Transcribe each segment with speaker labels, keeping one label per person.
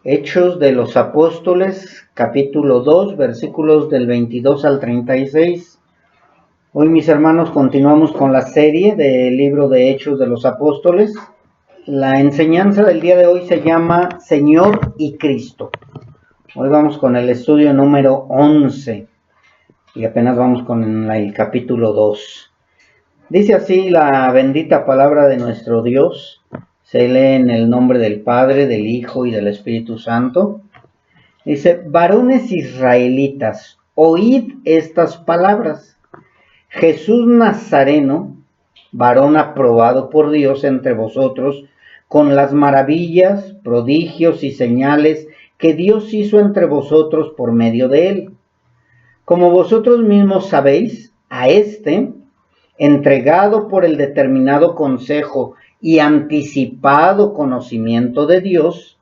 Speaker 1: Hechos de los Apóstoles, capítulo 2, versículos del 22 al 36. Hoy, mis hermanos, continuamos con la serie del libro de Hechos de los Apóstoles. La enseñanza del día de hoy se llama Señor y Cristo. Hoy vamos con el estudio número 11 y apenas vamos con el capítulo 2. Dice así la bendita palabra de nuestro Dios. Se lee en el nombre del Padre, del Hijo y del Espíritu Santo. Dice: varones israelitas, oíd estas palabras. Jesús Nazareno, varón aprobado por Dios entre vosotros, con las maravillas, prodigios y señales que Dios hizo entre vosotros por medio de él. Como vosotros mismos sabéis, a éste, entregado por el determinado consejo y anticipado conocimiento de Dios,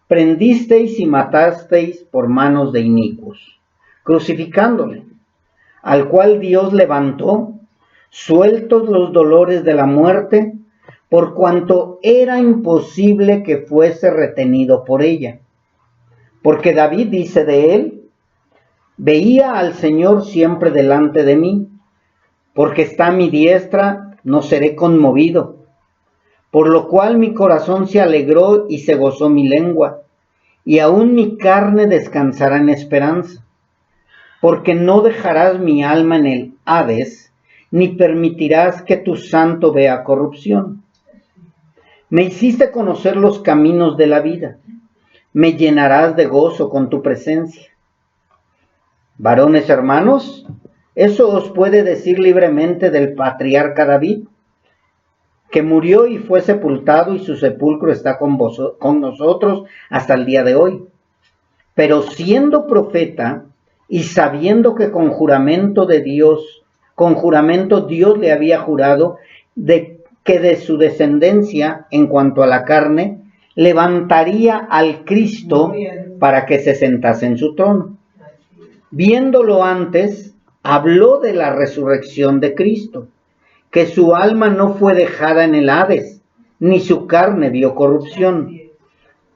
Speaker 1: prendisteis y matasteis por manos de inicuos, crucificándole, al cual Dios levantó, sueltos los dolores de la muerte, por cuanto era imposible que fuese retenido por ella. Porque David dice de él: veía al Señor siempre delante de mí, porque está a mi diestra, no seré conmovido. Por lo cual mi corazón se alegró y se gozó mi lengua, y aún mi carne descansará en esperanza. Porque no dejarás mi alma en el Hades, ni permitirás que tu santo vea corrupción. Me hiciste conocer los caminos de la vida, me llenarás de gozo con tu presencia. Varones hermanos, eso os puede decir libremente del patriarca David, que murió y fue sepultado, y su sepulcro está con nosotros hasta el día de hoy. Pero siendo profeta y sabiendo que con juramento Dios le había jurado que de su descendencia, en cuanto a la carne, levantaría al Cristo para que se sentase en su trono. Viéndolo antes, habló de la resurrección de Cristo, que su alma no fue dejada en el Hades, ni su carne vio corrupción.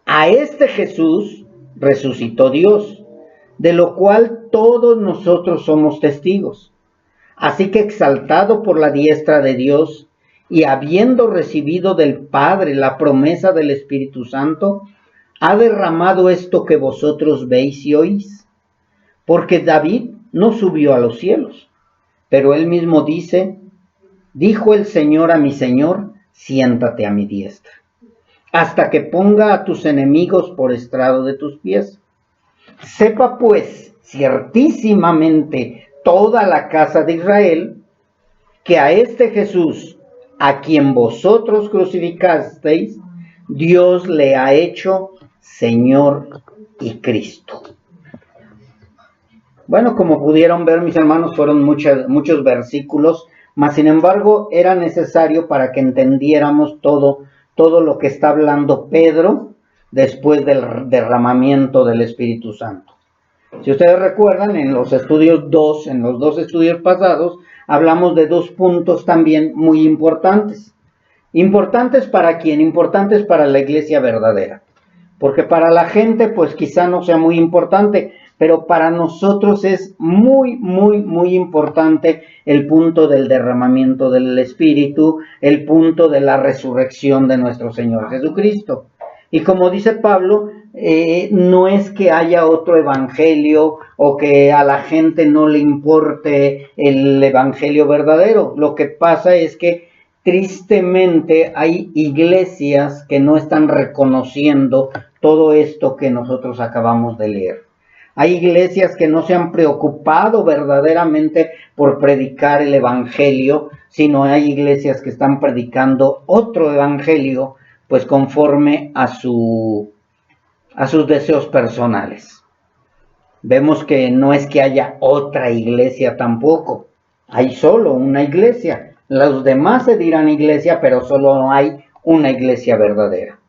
Speaker 1: A este Jesús resucitó Dios, de lo cual todos nosotros somos testigos. Así que, exaltado por la diestra de Dios, y habiendo recibido del Padre la promesa del Espíritu Santo, ha derramado esto que vosotros veis y oís. Porque David no subió a los cielos, pero él mismo dice: dijo el Señor a mi Señor, siéntate a mi diestra, hasta que ponga a tus enemigos por estrado de tus pies. Sepa pues ciertísimamente toda la casa de Israel, que a este Jesús, a quien vosotros crucificasteis, Dios le ha hecho Señor y Cristo. Bueno, como pudieron ver, mis hermanos, fueron muchos versículos, mas sin embargo era necesario para que entendiéramos todo lo que está hablando Pedro después del derramamiento del Espíritu Santo. Si ustedes recuerdan, en los dos estudios pasados, hablamos de dos puntos también muy importantes. ¿Importantes para quién? Importantes para la iglesia verdadera. Porque para la gente, pues quizá no sea muy importante, pero para nosotros es muy, muy, muy importante el punto del derramamiento del Espíritu, el punto de la resurrección de nuestro Señor Jesucristo. Y como dice Pablo, no es que haya otro evangelio o que a la gente no le importe el evangelio verdadero. Lo que pasa es que tristemente hay iglesias que no están reconociendo todo esto que nosotros acabamos de leer. Hay iglesias que no se han preocupado verdaderamente por predicar el evangelio, sino hay iglesias que están predicando otro evangelio, pues conforme a sus deseos personales. Vemos que no es que haya otra iglesia tampoco, hay solo una iglesia. Los demás se dirán iglesia, pero solo hay una iglesia verdadera.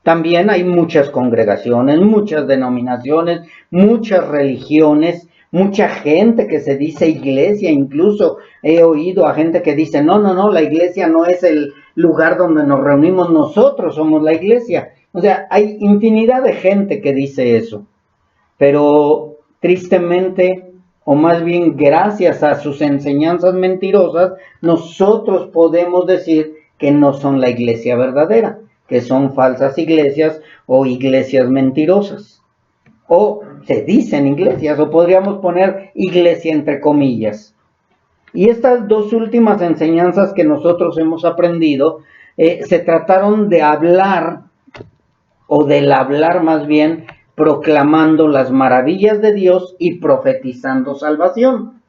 Speaker 1: También hay muchas congregaciones, muchas denominaciones, muchas religiones, mucha gente que se dice iglesia. Incluso he oído a gente que dice: no, la iglesia no es el lugar donde nos reunimos, nosotros somos la iglesia. O sea, hay infinidad de gente que dice eso, pero tristemente, o más bien gracias a sus enseñanzas mentirosas, nosotros podemos decir que no son la iglesia verdadera, que son falsas iglesias o iglesias mentirosas. O se dicen iglesias, o podríamos poner iglesia entre comillas. Y estas dos últimas enseñanzas que nosotros hemos aprendido, se trataron de hablar, o del hablar más bien, proclamando las maravillas de Dios y profetizando salvación.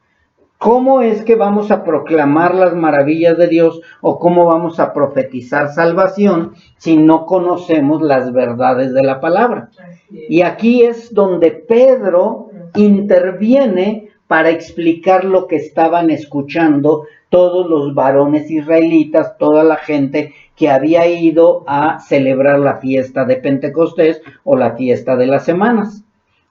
Speaker 1: ¿Cómo es que vamos a proclamar las maravillas de Dios o cómo vamos a profetizar salvación si no conocemos las verdades de la palabra? Y aquí es donde Pedro interviene para explicar lo que estaban escuchando todos los varones israelitas, toda la gente que había ido a celebrar la fiesta de Pentecostés o la fiesta de las semanas.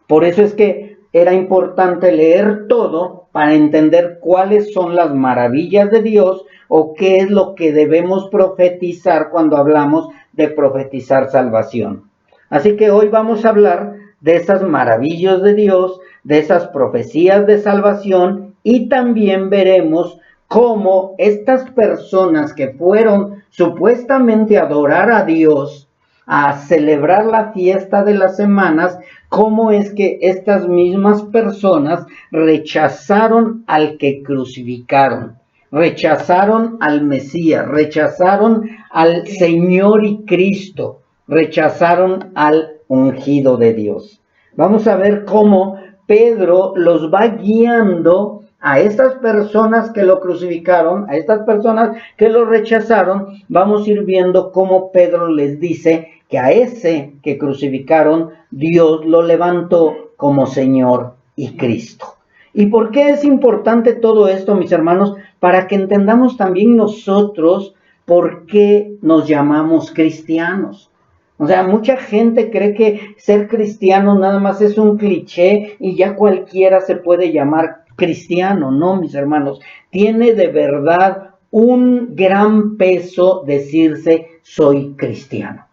Speaker 1: Por eso es que era importante leer todo para entender cuáles son las maravillas de Dios o qué es lo que debemos profetizar cuando hablamos de profetizar salvación. Así que hoy vamos a hablar de esas maravillas de Dios, de esas profecías de salvación, y también veremos cómo estas personas que fueron supuestamente a adorar a Dios, a celebrar la fiesta de las semanas, cómo es que estas mismas personas rechazaron al que crucificaron, rechazaron al Mesías, rechazaron al Señor y Cristo, rechazaron al ungido de Dios. Vamos a ver cómo Pedro los va guiando a estas personas que lo crucificaron, a estas personas que lo rechazaron. Vamos a ir viendo cómo Pedro les dice que a ese que crucificaron, Dios lo levantó como Señor y Cristo. ¿Y por qué es importante todo esto, mis hermanos? Para que entendamos también nosotros por qué nos llamamos cristianos. O sea, mucha gente cree que ser cristiano nada más es un cliché y ya cualquiera se puede llamar cristiano. No, mis hermanos, tiene de verdad un gran peso decirse soy cristiano.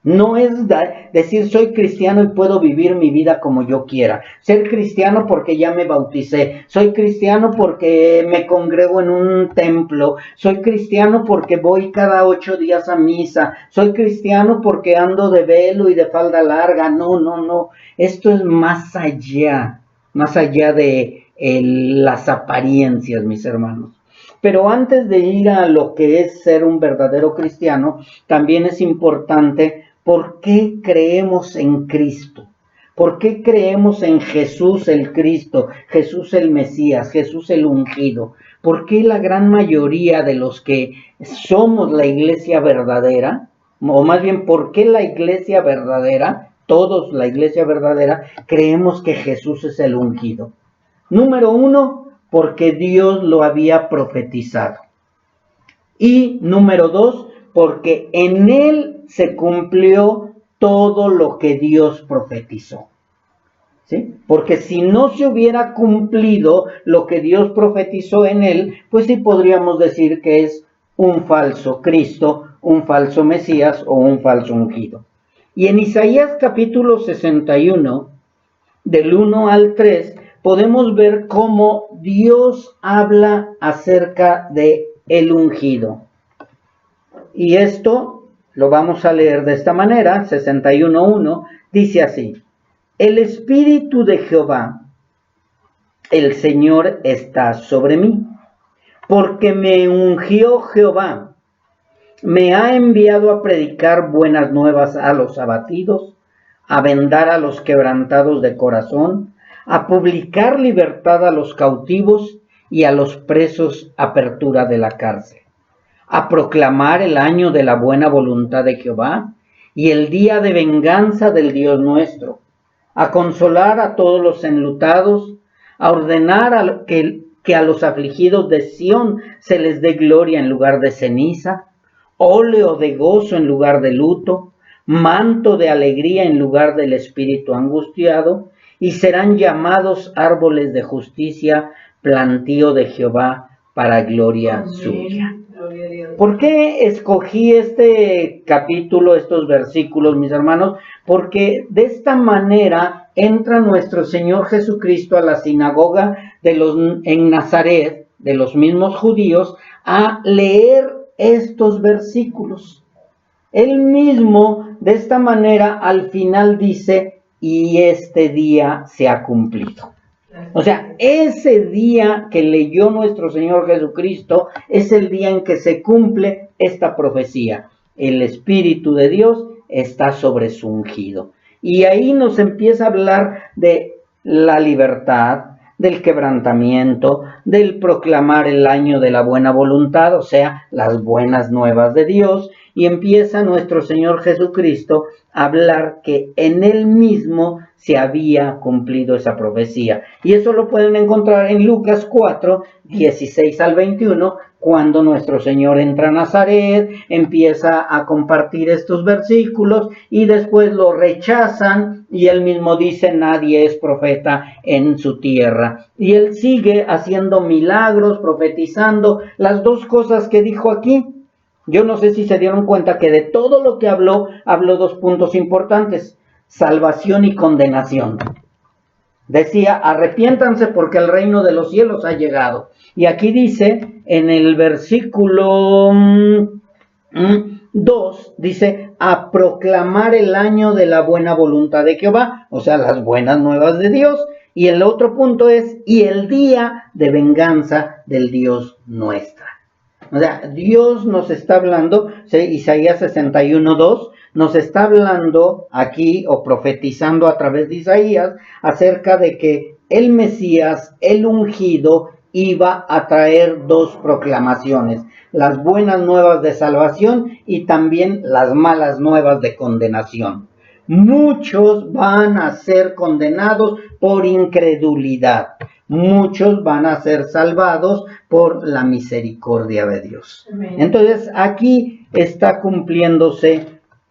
Speaker 1: No es decir soy cristiano y puedo vivir mi vida como yo quiera. Ser cristiano porque ya me bauticé. Soy cristiano porque me congrego en un templo. Soy cristiano porque voy cada 8 días a misa. Soy cristiano porque ando de velo y de falda larga. No. Esto es más allá de las apariencias, mis hermanos. Pero antes de ir a lo que es ser un verdadero cristiano, también es importante por qué creemos en Cristo. ¿Por qué creemos en Jesús el Cristo, Jesús el Mesías, Jesús el ungido? ¿Por qué la gran mayoría de los que somos la iglesia verdadera, o más bien, por qué la iglesia verdadera, todos la iglesia verdadera, creemos que Jesús es el ungido? Número 1, porque Dios lo había profetizado. Y número 2, porque en él se cumplió todo lo que Dios profetizó. ¿Sí? Porque si no se hubiera cumplido lo que Dios profetizó en él, pues sí podríamos decir que es un falso Cristo, un falso Mesías o un falso ungido. Y en Isaías capítulo 61, del 1 al 3, podemos ver cómo Dios habla acerca de el ungido. Y esto lo vamos a leer de esta manera, 61:1, dice así: el Espíritu de Jehová, el Señor, está sobre mí, porque me ungió Jehová, me ha enviado a predicar buenas nuevas a los abatidos, a vendar a los quebrantados de corazón, a publicar libertad a los cautivos y a los presos apertura de la cárcel, a proclamar el año de la buena voluntad de Jehová y el día de venganza del Dios nuestro, a consolar a todos los enlutados, a ordenar que a los afligidos de Sión se les dé gloria en lugar de ceniza, óleo de gozo en lugar de luto, manto de alegría en lugar del espíritu angustiado, y serán llamados árboles de justicia, plantío de Jehová para gloria suya. ¿Por qué escogí este capítulo, estos versículos, mis hermanos? Porque de esta manera entra nuestro Señor Jesucristo a la sinagoga en Nazaret, de los mismos judíos, a leer estos versículos. Él mismo, de esta manera, al final dice, y este día se ha cumplido. O sea, ese día que leyó nuestro Señor Jesucristo es el día en que se cumple esta profecía. El Espíritu de Dios está sobre su ungido. Y ahí nos empieza a hablar de la libertad, del quebrantamiento, del proclamar el año de la buena voluntad, o sea, las buenas nuevas de Dios, y empieza nuestro Señor Jesucristo a hablar que en Él mismo se había cumplido esa profecía. Y eso lo pueden encontrar en Lucas 4, 16 al 21, cuando nuestro Señor entra a Nazaret, empieza a compartir estos versículos y después lo rechazan y Él mismo dice, nadie es profeta en su tierra. Y Él sigue haciendo milagros, profetizando las dos cosas que dijo aquí. Yo no sé si se dieron cuenta que de todo lo que habló dos puntos importantes: salvación y condenación. Decía, arrepiéntanse porque el reino de los cielos ha llegado. Y aquí dice, en el versículo 2, dice, a proclamar el año de la buena voluntad de Jehová, o sea, las buenas nuevas de Dios. Y el otro punto es, y el día de venganza del Dios nuestra. O sea, Dios nos está hablando, ¿sí? Isaías 61:2 nos está hablando aquí o profetizando a través de Isaías acerca de que el Mesías, el ungido, iba a traer dos proclamaciones: las buenas nuevas de salvación y también las malas nuevas de condenación. Muchos van a ser condenados por incredulidad. Muchos van a ser salvados por la misericordia de Dios. Amén. Entonces aquí está cumpliéndose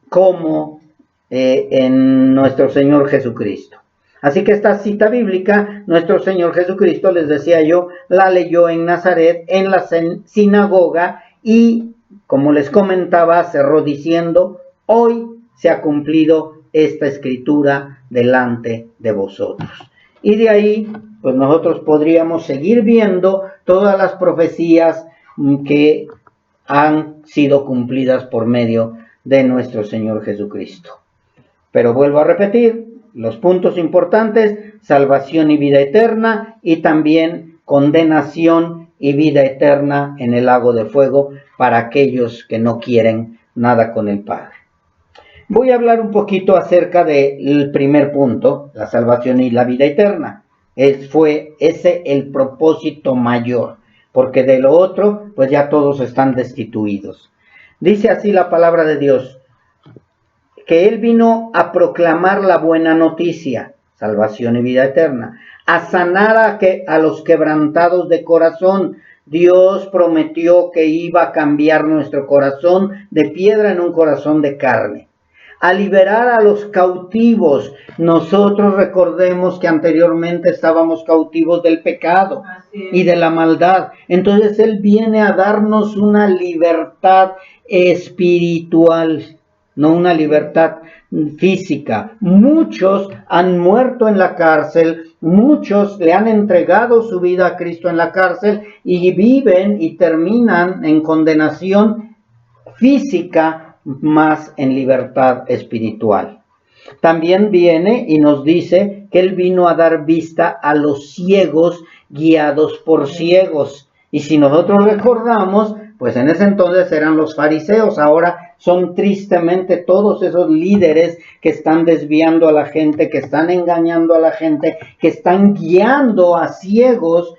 Speaker 1: como en nuestro Señor Jesucristo. Así que esta cita bíblica, nuestro Señor Jesucristo, les decía yo, la leyó en Nazaret, en la sinagoga, y como les comentaba, cerró diciendo, hoy se ha cumplido esta escritura delante de vosotros. Y de ahí, pues nosotros podríamos seguir viendo todas las profecías que han sido cumplidas por medio de nuestro Señor Jesucristo. Pero vuelvo a repetir, los puntos importantes: salvación y vida eterna, y también condenación y vida eterna en el lago de fuego para aquellos que no quieren nada con el Padre. Voy a hablar un poquito acerca del primer punto, la salvación y la vida eterna. Fue ese el propósito mayor, porque de lo otro, pues ya todos están destituidos. Dice así la palabra de Dios, que Él vino a proclamar la buena noticia, salvación y vida eterna, a sanar a los quebrantados de corazón. Dios prometió que iba a cambiar nuestro corazón de piedra en un corazón de carne, a liberar a los cautivos. Nosotros recordemos que anteriormente estábamos cautivos del pecado y de la maldad. Entonces Él viene a darnos una libertad espiritual, no una libertad física. Muchos han muerto en la cárcel, muchos le han entregado su vida a Cristo en la cárcel y viven y terminan en condenación física, más en libertad espiritual. También viene y nos dice que Él vino a dar vista a los ciegos guiados por ciegos. Y si nosotros recordamos, pues en ese entonces eran los fariseos, ahora son tristemente todos esos líderes que están desviando a la gente, que están engañando a la gente, que están guiando a ciegos.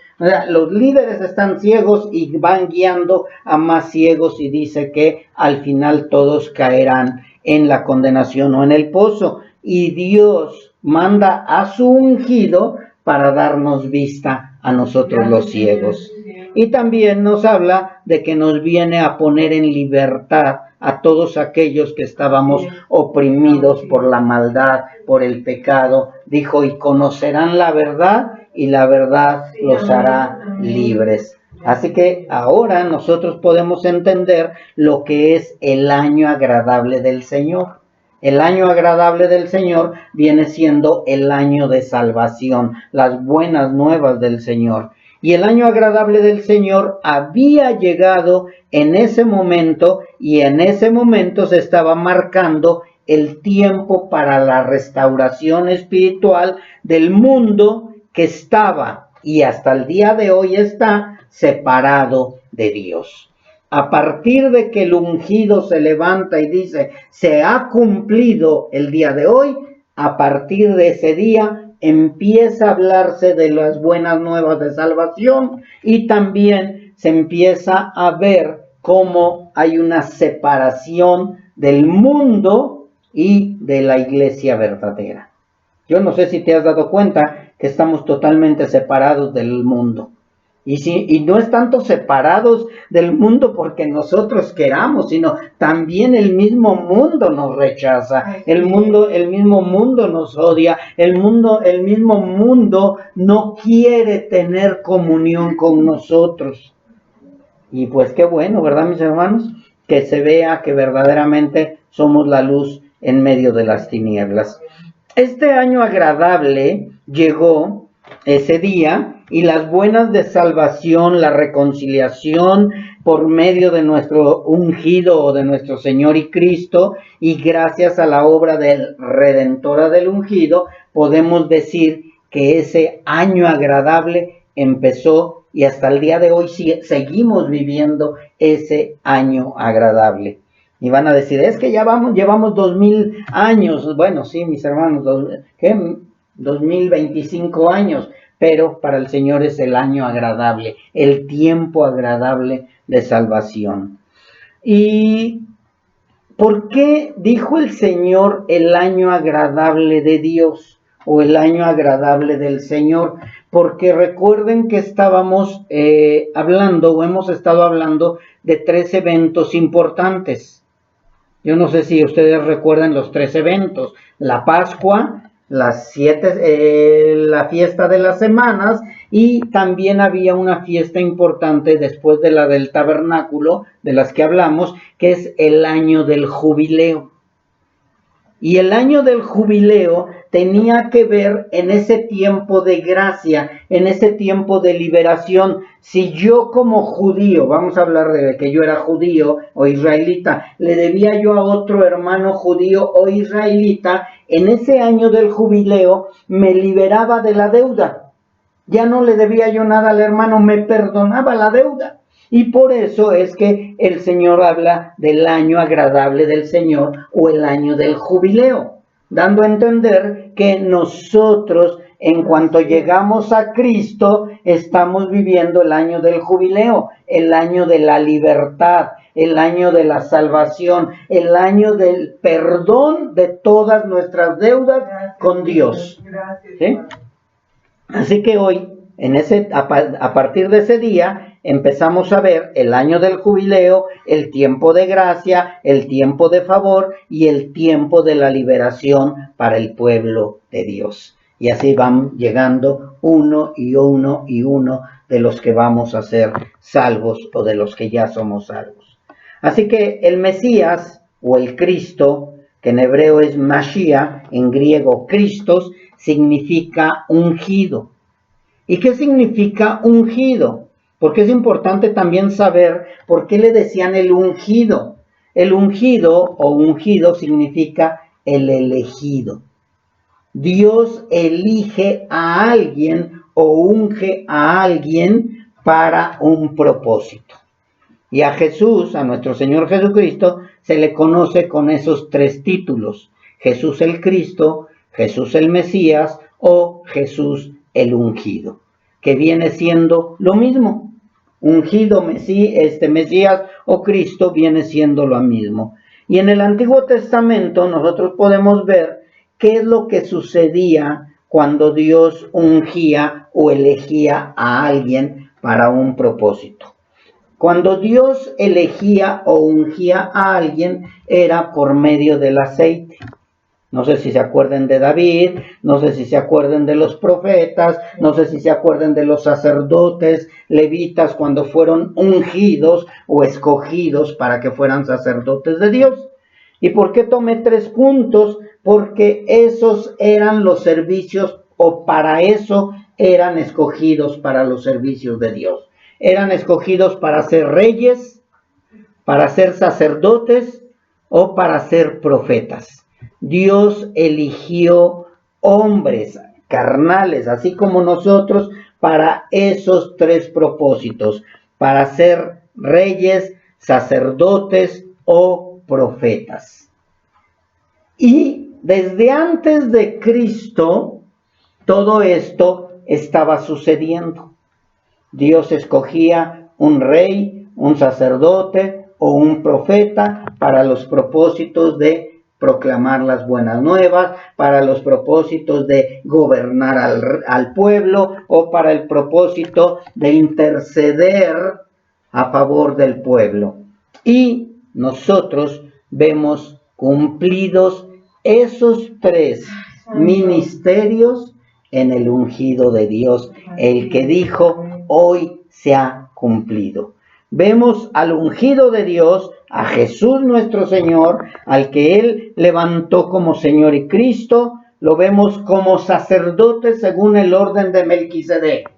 Speaker 1: Los líderes están ciegos y van guiando a más ciegos, y dice que al final todos caerán en la condenación o en el pozo. Y Dios manda a su ungido para darnos vista a nosotros los ciegos. Y también nos habla de que nos viene a poner en libertad a todos aquellos que estábamos oprimidos por la maldad, por el pecado. Dijo, y conocerán la verdad, y la verdad los hará libres. Así que ahora nosotros podemos entender lo que es el año agradable del Señor. El año agradable del Señor viene siendo el año de salvación, las buenas nuevas del Señor. Y el año agradable del Señor había llegado en ese momento, y en ese momento se estaba marcando el tiempo para la restauración espiritual del mundo que estaba y hasta el día de hoy está separado de Dios. A partir de que el ungido se levanta y dice, se ha cumplido el día de hoy, a partir de ese día empieza a hablarse de las buenas nuevas de salvación y también se empieza a ver cómo hay una separación del mundo y de la iglesia verdadera. Yo no sé si te has dado cuenta que estamos totalmente separados del mundo. Y no es tanto separados del mundo porque nosotros queramos, sino también el mismo mundo nos rechaza, el mismo mundo nos odia, el mismo mundo no quiere tener comunión con nosotros. Y pues qué bueno, ¿verdad, mis hermanos? Que se vea que verdaderamente somos la luz en medio de las tinieblas. Este año agradable llegó ese día y las buenas de salvación, la reconciliación por medio de nuestro ungido o de nuestro Señor y Cristo, y gracias a la obra del redentora del ungido, podemos decir que ese año agradable empezó y hasta el día de hoy seguimos viviendo ese año agradable. Y van a decir, es que ya llevamos 2000 años. Bueno, sí, mis hermanos, 2025 años, pero para el Señor es el año agradable, el tiempo agradable de salvación. ¿Y por qué dijo el Señor el año agradable de Dios o el año agradable del Señor? Porque recuerden que estábamos hablando o hemos estado hablando de 3 eventos importantes. Yo no sé si ustedes recuerdan los 3 eventos: la Pascua, la fiesta de las semanas, y también había una fiesta importante después de la del tabernáculo, de las que hablamos, que es el año del jubileo. Y el año del jubileo tenía que ver en ese tiempo de gracia, en ese tiempo de liberación. Si yo como judío, vamos a hablar de que yo era judío o israelita, le debía yo a otro hermano judío o israelita, en ese año del jubileo me liberaba de la deuda. Ya no le debía yo nada al hermano, me perdonaba la deuda. Y por eso es que el Señor habla del año agradable del Señor o el año del jubileo, dando a entender que nosotros, en cuanto llegamos a Cristo, estamos viviendo el año del jubileo, el año de la libertad, el año de la salvación, el año del perdón de todas nuestras deudas con Dios. ¿Sí? Así que hoy, a partir de ese día, empezamos a ver el año del jubileo, el tiempo de gracia, el tiempo de favor y el tiempo de la liberación para el pueblo de Dios. Y así van llegando uno y uno y uno de los que vamos a ser salvos o de los que ya somos salvos. Así que el Mesías o el Cristo, que en hebreo es Mashiach, en griego Christos, significa ungido. ¿Y qué significa ungido? Porque es importante también saber por qué le decían el ungido. El ungido o ungido significa el elegido. Dios elige a alguien o unge a alguien para un propósito. Y a Jesús, a nuestro Señor Jesucristo, se le conoce con esos 3 títulos: Jesús el Cristo, Jesús el Mesías o Jesús el ungido, que viene siendo lo mismo. Ungido, Mesías o Cristo viene siendo lo mismo. Y en el Antiguo Testamento nosotros podemos ver qué es lo que sucedía cuando Dios ungía o elegía a alguien para un propósito. Cuando Dios elegía o ungía a alguien era por medio del aceite. No sé si se acuerden de David, no sé si se acuerden de los profetas, no sé si se acuerden de los sacerdotes levitas cuando fueron ungidos o escogidos para que fueran sacerdotes de Dios. ¿Y por qué tomé 3 puntos? Porque esos eran los servicios, o para eso eran escogidos para los servicios de Dios. Eran escogidos para ser reyes, para ser sacerdotes o para ser profetas. Dios eligió hombres carnales, así como nosotros, para esos 3 propósitos, para ser reyes, sacerdotes o profetas. Y desde antes de Cristo, todo esto estaba sucediendo. Dios escogía un rey, un sacerdote o un profeta para los propósitos de proclamar las buenas nuevas, para los propósitos de gobernar al pueblo o para el propósito de interceder a favor del pueblo. Y nosotros vemos cumplidos esos 3 ministerios en el ungido de Dios, el que dijo: hoy se ha cumplido. Vemos al ungido de Dios, a Jesús nuestro Señor, al que Él levantó como Señor y Cristo, lo vemos como sacerdote según el orden de Melquisedec,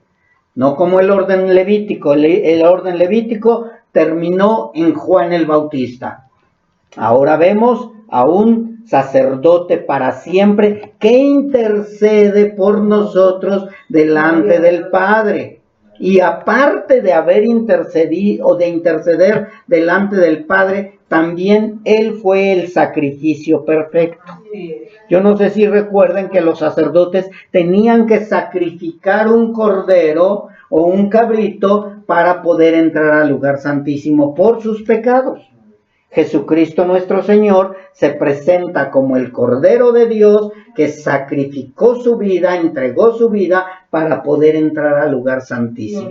Speaker 1: no como el orden levítico. El orden levítico terminó en Juan el Bautista. Ahora vemos a un sacerdote para siempre que intercede por nosotros delante del Padre. Y aparte de haber intercedido o de interceder delante del Padre, también Él fue el sacrificio perfecto. Yo no sé si recuerden que los sacerdotes tenían que sacrificar un cordero o un cabrito para poder entrar al lugar santísimo por sus pecados. Jesucristo nuestro Señor se presenta como el Cordero de Dios que sacrificó su vida, entregó su vida para poder entrar al lugar santísimo.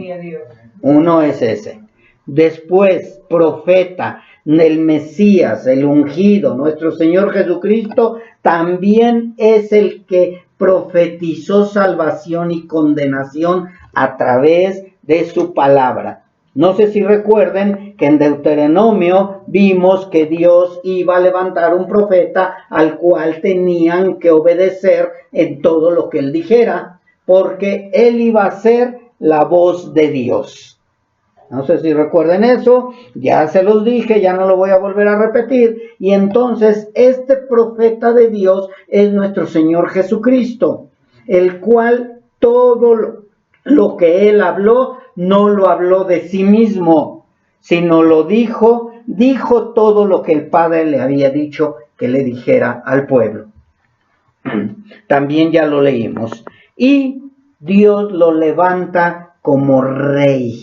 Speaker 1: Uno es ese. Después, profeta, el Mesías, el ungido, nuestro Señor Jesucristo, también es el que profetizó salvación y condenación a través de su palabra. No sé si recuerden que en Deuteronomio vimos que Dios iba a levantar un profeta al cual tenían que obedecer en todo lo que él dijera, porque él iba a ser la voz de Dios. No sé si recuerden eso, ya se los dije, ya no lo voy a volver a repetir. Y entonces este profeta de Dios es nuestro Señor Jesucristo, el cual todo lo que él habló, no lo habló de sí mismo, sino lo dijo todo lo que el Padre le había dicho que le dijera al pueblo. También ya lo leímos. Y Dios lo levanta como rey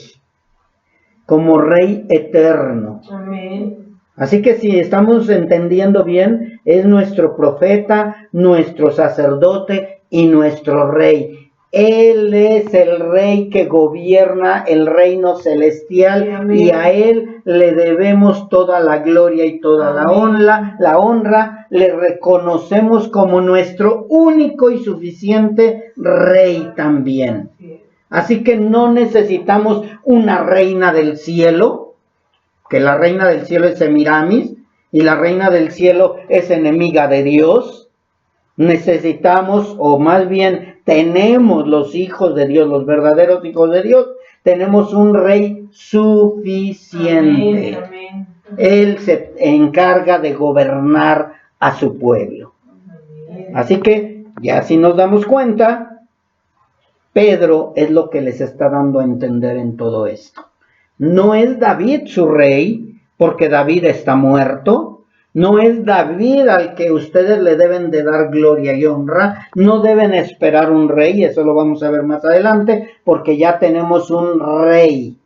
Speaker 1: eterno. Amén. Así que si estamos entendiendo bien, es nuestro profeta, nuestro sacerdote y nuestro rey. Él es el rey que gobierna el reino celestial. Amén. Y a él le debemos toda la gloria y toda la honra. Le reconocemos como nuestro único y suficiente rey también. Así que no necesitamos una reina del cielo, que la reina del cielo es Semiramis y la reina del cielo es enemiga de Dios. Necesitamos, o más bien tenemos los hijos de Dios, los verdaderos hijos de Dios, tenemos un rey suficiente. Amén. Él se encarga de gobernar a su pueblo. Así que ya si nos damos cuenta, Pedro es lo que les está dando a entender en todo esto. No es David su rey, porque David está muerto. No es David al que ustedes le deben de dar gloria y honra. No deben esperar un rey, eso lo vamos a ver más adelante, porque ya tenemos un rey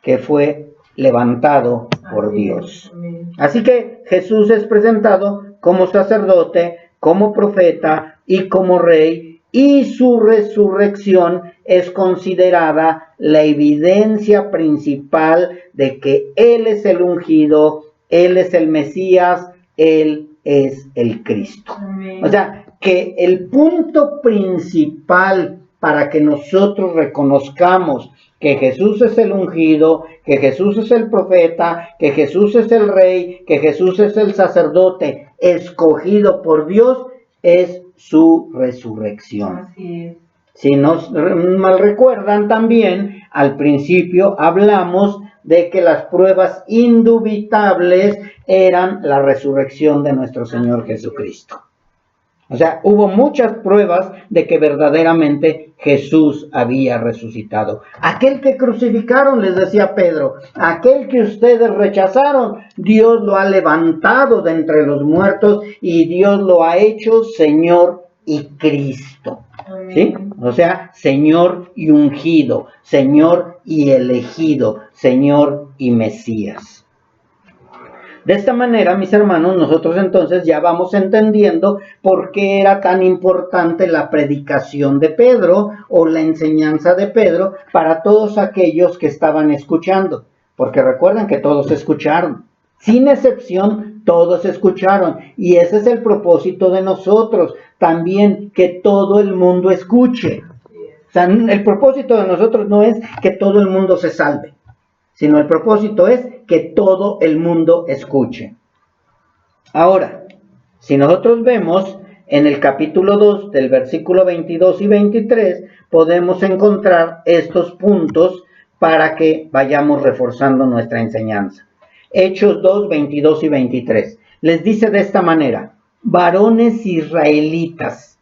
Speaker 1: que fue levantado por Dios. Así que Jesús es presentado como sacerdote, como profeta y como rey, y su resurrección es considerada la evidencia principal de que Él es el ungido, Él es el Mesías, Él es el Cristo.
Speaker 2: Amén.
Speaker 1: O sea, que el punto principal para que nosotros reconozcamos que Jesús es el ungido, que Jesús es el profeta, que Jesús es el rey, que Jesús es el sacerdote escogido por Dios, es su resurrección.
Speaker 2: Así es.
Speaker 1: Si nos mal recuerdan también, al principio hablamos de que las pruebas indubitables eran la resurrección de nuestro Señor Jesucristo. O sea, hubo muchas pruebas de que verdaderamente Jesús había resucitado. Aquel que crucificaron, les decía Pedro, aquel que ustedes rechazaron, Dios lo ha levantado de entre los muertos y Dios lo ha hecho Señor y Cristo. ¿Sí? O sea, Señor y ungido, Señor y elegido, Señor y Mesías. De esta manera, mis hermanos, nosotros entonces ya vamos entendiendo por qué era tan importante la predicación de Pedro o la enseñanza de Pedro para todos aquellos que estaban escuchando. Porque recuerden que todos escucharon. Sin excepción, todos escucharon. Y ese es el propósito de nosotros. También que todo el mundo escuche. O sea, el propósito de nosotros no es que todo el mundo se salve, sino el propósito es que todo el mundo escuche. Ahora, si nosotros vemos en el capítulo 2 del versículo 22 y 23, podemos encontrar estos puntos para que vayamos reforzando nuestra enseñanza. Hechos 2, 22 y 23. Les dice de esta manera: varones israelitas,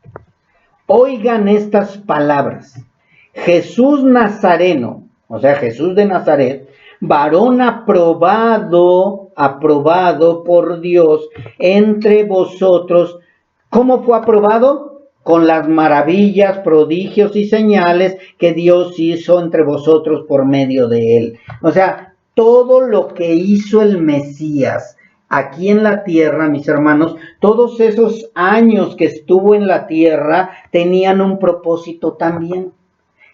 Speaker 1: oigan estas palabras. Jesús Nazareno, o sea, Jesús de Nazaret, varón aprobado por Dios entre vosotros. ¿Cómo fue aprobado? Con las maravillas, prodigios y señales que Dios hizo entre vosotros por medio de él. O sea, todo lo que hizo el Mesías aquí en la tierra, mis hermanos, todos esos años que estuvo en la tierra tenían un propósito también.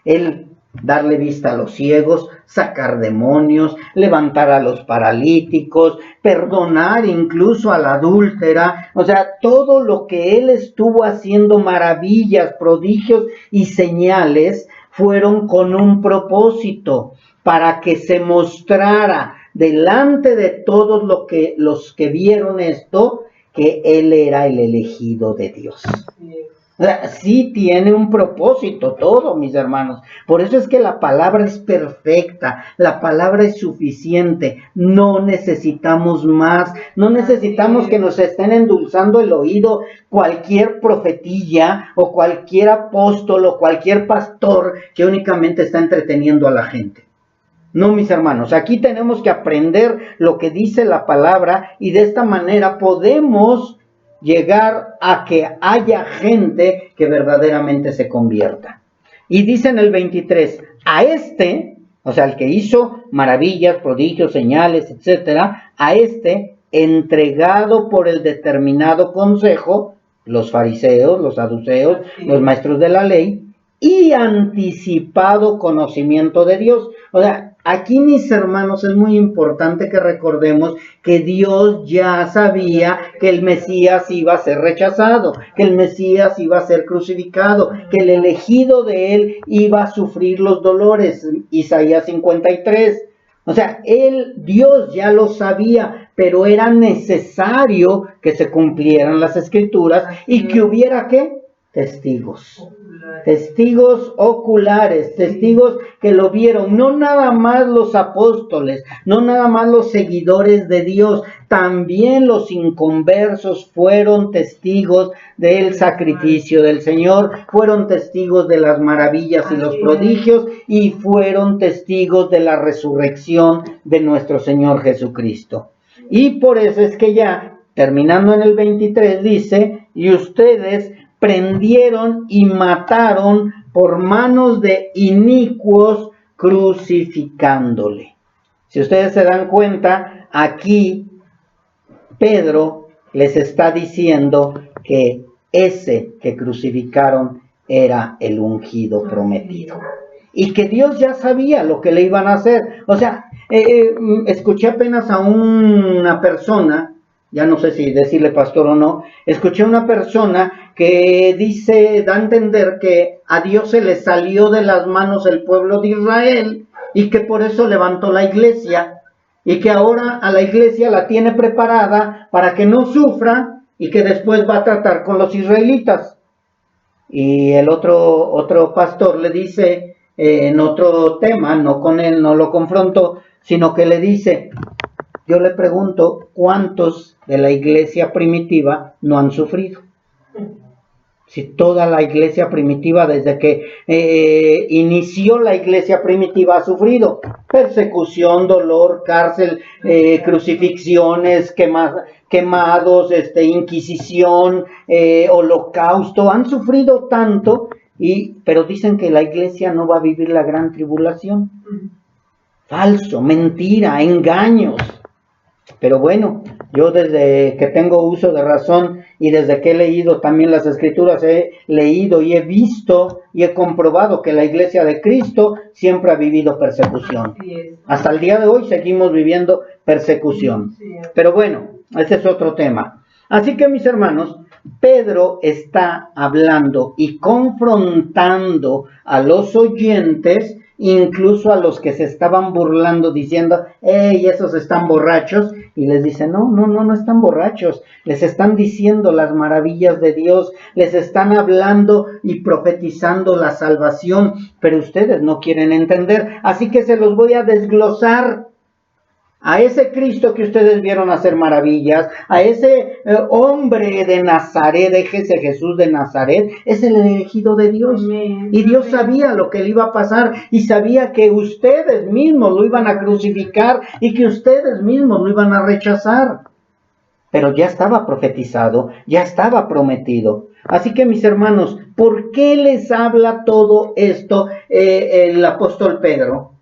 Speaker 1: Él darle vista a los ciegos, sacar demonios, levantar a los paralíticos, perdonar incluso a la adúltera. O sea, todo lo que él estuvo haciendo, maravillas, prodigios y señales, fueron con un propósito, para que se mostrara delante de todos los que vieron esto, que él era el elegido de Dios. O sea, sí tiene un propósito todo, mis hermanos. Por eso es que la palabra es perfecta, la palabra es suficiente. No necesitamos más, no necesitamos que nos estén endulzando el oído cualquier profetilla o cualquier apóstol o cualquier pastor que únicamente está entreteniendo a la gente. No, mis hermanos, aquí tenemos que aprender lo que dice la palabra y de esta manera podemos llegar a que haya gente que verdaderamente se convierta. Y dice en el 23, a este, o sea, el que hizo maravillas, prodigios, señales, etcétera, a este, entregado por el determinado consejo, los fariseos, los saduceos, los maestros de la ley, y anticipado conocimiento de Dios. O sea, aquí, mis hermanos, es muy importante que recordemos que Dios ya sabía que el Mesías iba a ser rechazado, que el Mesías iba a ser crucificado, que el elegido de él iba a sufrir los dolores. Isaías 53. O sea, Dios ya lo sabía, pero era necesario que se cumplieran las escrituras y que hubiera, ¿qué? Testigos oculares, testigos que lo vieron, no nada más los apóstoles, no nada más los seguidores de Dios, también los inconversos fueron testigos del sacrificio del Señor, fueron testigos de las maravillas y los prodigios y fueron testigos de la resurrección de nuestro Señor Jesucristo. Y por eso es que ya, terminando en el 23, dice, y ustedes prendieron y mataron por manos de inicuos, crucificándole. Si ustedes se dan cuenta, aquí Pedro les está diciendo que ese que crucificaron era el ungido prometido. Y que Dios ya sabía lo que le iban a hacer. O sea, escuché apenas a una persona ya no sé si decirle pastor o no, escuché una persona que da a entender que a Dios se le salió de las manos el pueblo de Israel y que por eso levantó la iglesia y que ahora a la iglesia la tiene preparada para que no sufra y que después va a tratar con los israelitas. Y el otro pastor le dice, en otro tema, no con él, no lo confrontó, sino que le dice, yo le pregunto, ¿cuántos de la iglesia primitiva no han sufrido? Si toda la iglesia primitiva, desde que inició la iglesia primitiva, ha sufrido persecución, dolor, cárcel, crucifixiones, quemados, inquisición, holocausto, han sufrido tanto, pero dicen que la iglesia no va a vivir la gran tribulación. Falso, mentira, engaños. Pero bueno, yo desde que tengo uso de razón y desde que he leído también las escrituras, he leído y he visto y he comprobado que la iglesia de Cristo siempre ha vivido persecución. Hasta el día de hoy seguimos viviendo persecución. Pero bueno, ese es otro tema. Así que mis hermanos, Pedro está hablando y confrontando a los oyentes, incluso a los que se estaban burlando diciendo, ¡hey, esos están borrachos! Y les dice, no están borrachos, les están diciendo las maravillas de Dios, les están hablando y profetizando la salvación, pero ustedes no quieren entender, así que se los voy a desglosar. A ese Cristo que ustedes vieron hacer maravillas, a ese hombre de Nazaret, ese Jesús de Nazaret, es el elegido de Dios. Amén. Y Dios sabía lo que le iba a pasar y sabía que ustedes mismos lo iban a crucificar y que ustedes mismos lo iban a rechazar. Pero ya estaba profetizado, ya estaba prometido. Así que mis hermanos, ¿por qué les habla todo esto el apóstol Pedro?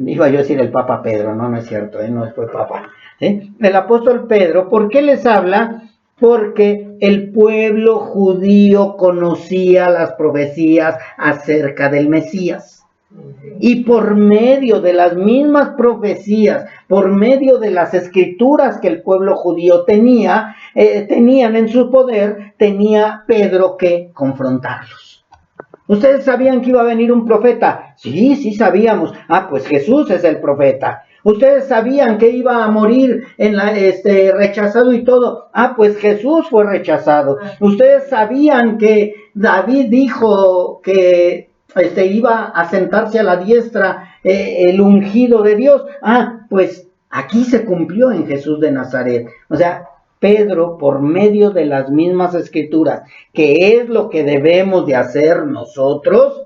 Speaker 1: Iba yo a decir el Papa Pedro, no es cierto, no fue Papa. El apóstol Pedro, ¿por qué les habla? Porque el pueblo judío conocía las profecías acerca del Mesías. Y por medio de las mismas profecías, por medio de las escrituras que el pueblo judío tenían en su poder, tenía Pedro que confrontarlos. ¿Ustedes sabían que iba a venir un profeta? Sí sabíamos. Pues Jesús es el profeta. ¿Ustedes sabían que iba a morir rechazado y todo? Pues Jesús fue rechazado. ¿Ustedes sabían que David dijo que iba a sentarse a la diestra el ungido de Dios? Pues aquí se cumplió en Jesús de Nazaret. O sea, Pedro, por medio de las mismas escrituras, que es lo que debemos de hacer nosotros,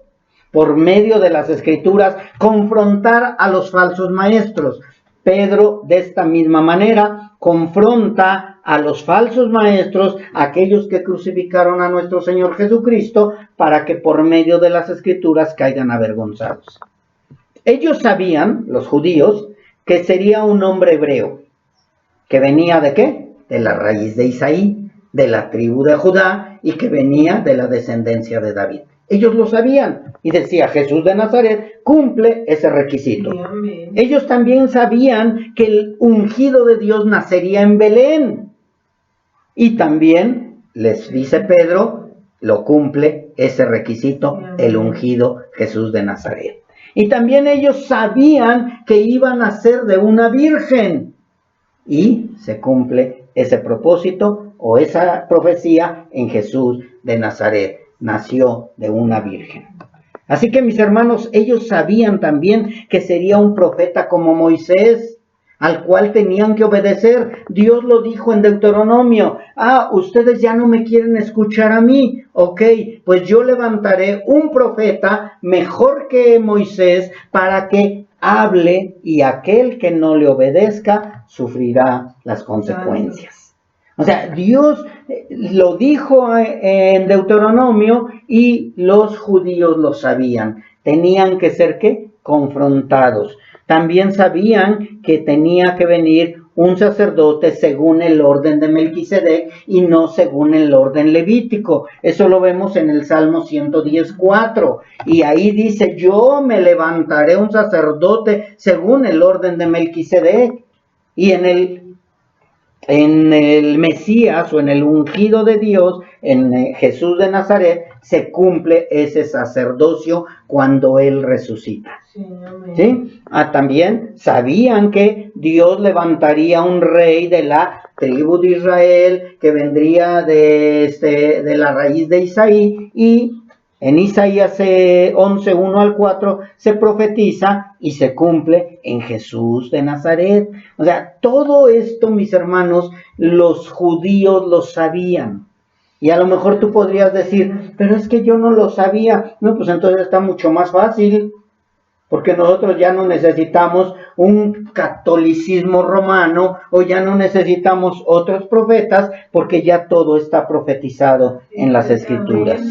Speaker 1: por medio de las escrituras, confrontar a los falsos maestros. Pedro, de esta misma manera, confronta a los falsos maestros, aquellos que crucificaron a nuestro Señor Jesucristo, para que por medio de las escrituras caigan avergonzados. Ellos sabían, los judíos, que sería un hombre hebreo, que venía ¿de qué? De la raíz de Isaí, de la tribu de Judá, y que venía de la descendencia de David. Ellos lo sabían, y decía, Jesús de Nazaret cumple ese requisito. Amén. Ellos también sabían que el ungido de Dios nacería en Belén, y también, les dice Pedro, lo cumple ese requisito, el ungido Jesús de Nazaret. Y también ellos sabían que iban a ser de una virgen, y se cumple ese propósito o esa profecía en Jesús de Nazaret. Nació de una virgen. Así que mis hermanos, ellos sabían también que sería un profeta como Moisés, al cual tenían que obedecer. Dios lo dijo en Deuteronomio, ustedes ya no me quieren escuchar a mí, pues yo levantaré un profeta mejor que Moisés para que hable, y aquel que no le obedezca sufrirá las consecuencias. O sea, Dios lo dijo en Deuteronomio y los judíos lo sabían. Tenían que ser ¿qué? Confrontados. También sabían que tenía que venir un sacerdote según el orden de Melquisedec y no según el orden levítico. Eso lo vemos en el Salmo 110:4. Y ahí dice, yo me levantaré un sacerdote según el orden de Melquisedec. Y en el en el Mesías o en el ungido de Dios, en Jesús de Nazaret, se cumple ese sacerdocio cuando Él resucita. ¿Sí? También sabían que Dios levantaría un rey de la tribu de Israel que vendría de la raíz de Isaí, y en Isaías 11, 1 al 4 se profetiza y se cumple en Jesús de Nazaret. O sea, todo esto, mis hermanos, los judíos lo sabían. Y a lo mejor tú podrías decir, pero es que yo no lo sabía. No, pues entonces está mucho más fácil, porque nosotros ya no necesitamos un catolicismo romano o ya no necesitamos otros profetas, porque ya todo está profetizado en las Escrituras.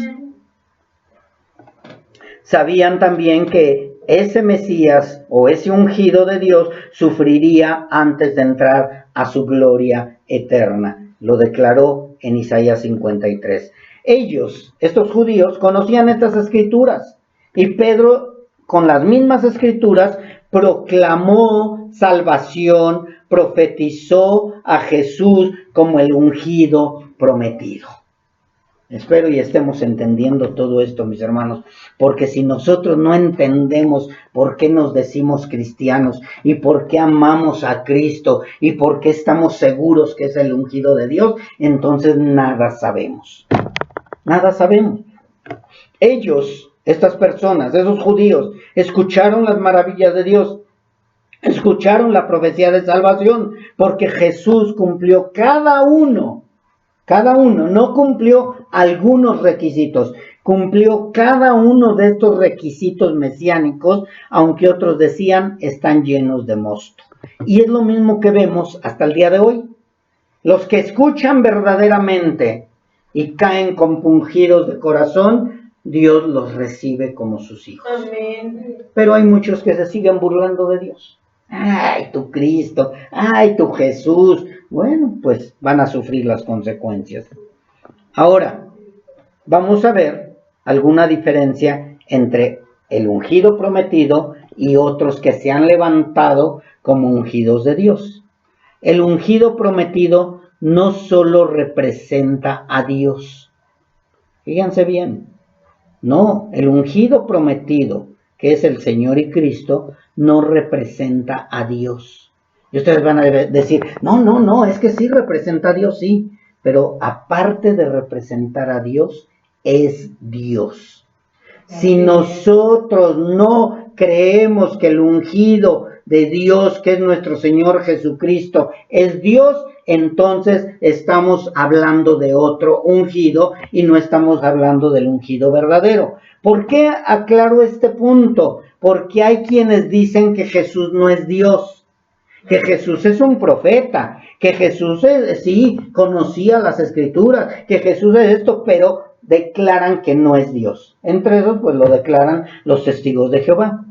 Speaker 1: Sabían también que ese Mesías o ese ungido de Dios sufriría antes de entrar a su gloria eterna. Lo declaró en Isaías 53. Ellos, estos judíos, conocían estas escrituras, y Pedro, con las mismas escrituras, proclamó salvación, profetizó a Jesús como el ungido prometido. Espero y estemos entendiendo todo esto, mis hermanos, porque si nosotros no entendemos por qué nos decimos cristianos y por qué amamos a Cristo y por qué estamos seguros que es el ungido de Dios, entonces nada sabemos. Nada sabemos. Ellos, estas personas, esos judíos, escucharon las maravillas de Dios, escucharon la profecía de salvación, porque Jesús cumplió cada uno, no cumplió algunos requisitos, cumplió cada uno de estos requisitos mesiánicos, aunque otros decían están llenos de mosto. Y es lo mismo que vemos hasta el día de hoy. Los que escuchan verdaderamente y caen compungidos de corazón, Dios los recibe como sus hijos. Amén. Pero hay muchos que se siguen burlando de Dios. Ay, tu Cristo, ay, tu Jesús. Bueno, pues van a sufrir las consecuencias. Ahora, vamos a ver alguna diferencia entre el ungido prometido y otros que se han levantado como ungidos de Dios. El ungido prometido no solo representa a Dios. Fíjense bien. No, el ungido prometido, que es el Señor y Cristo, no representa a Dios. Y ustedes van a decir, no, es que sí representa a Dios, sí, pero aparte de representar a Dios, es Dios. Si nosotros no creemos que el ungido de Dios, que es nuestro Señor Jesucristo, es Dios, entonces estamos hablando de otro ungido y no estamos hablando del ungido verdadero. ¿Por qué aclaro este punto? Porque hay quienes dicen que Jesús no es Dios, que Jesús es un profeta, que Jesús sí conocía las Escrituras, que Jesús es esto, pero declaran que no es Dios. Entre esos, pues lo declaran los testigos de Jehová.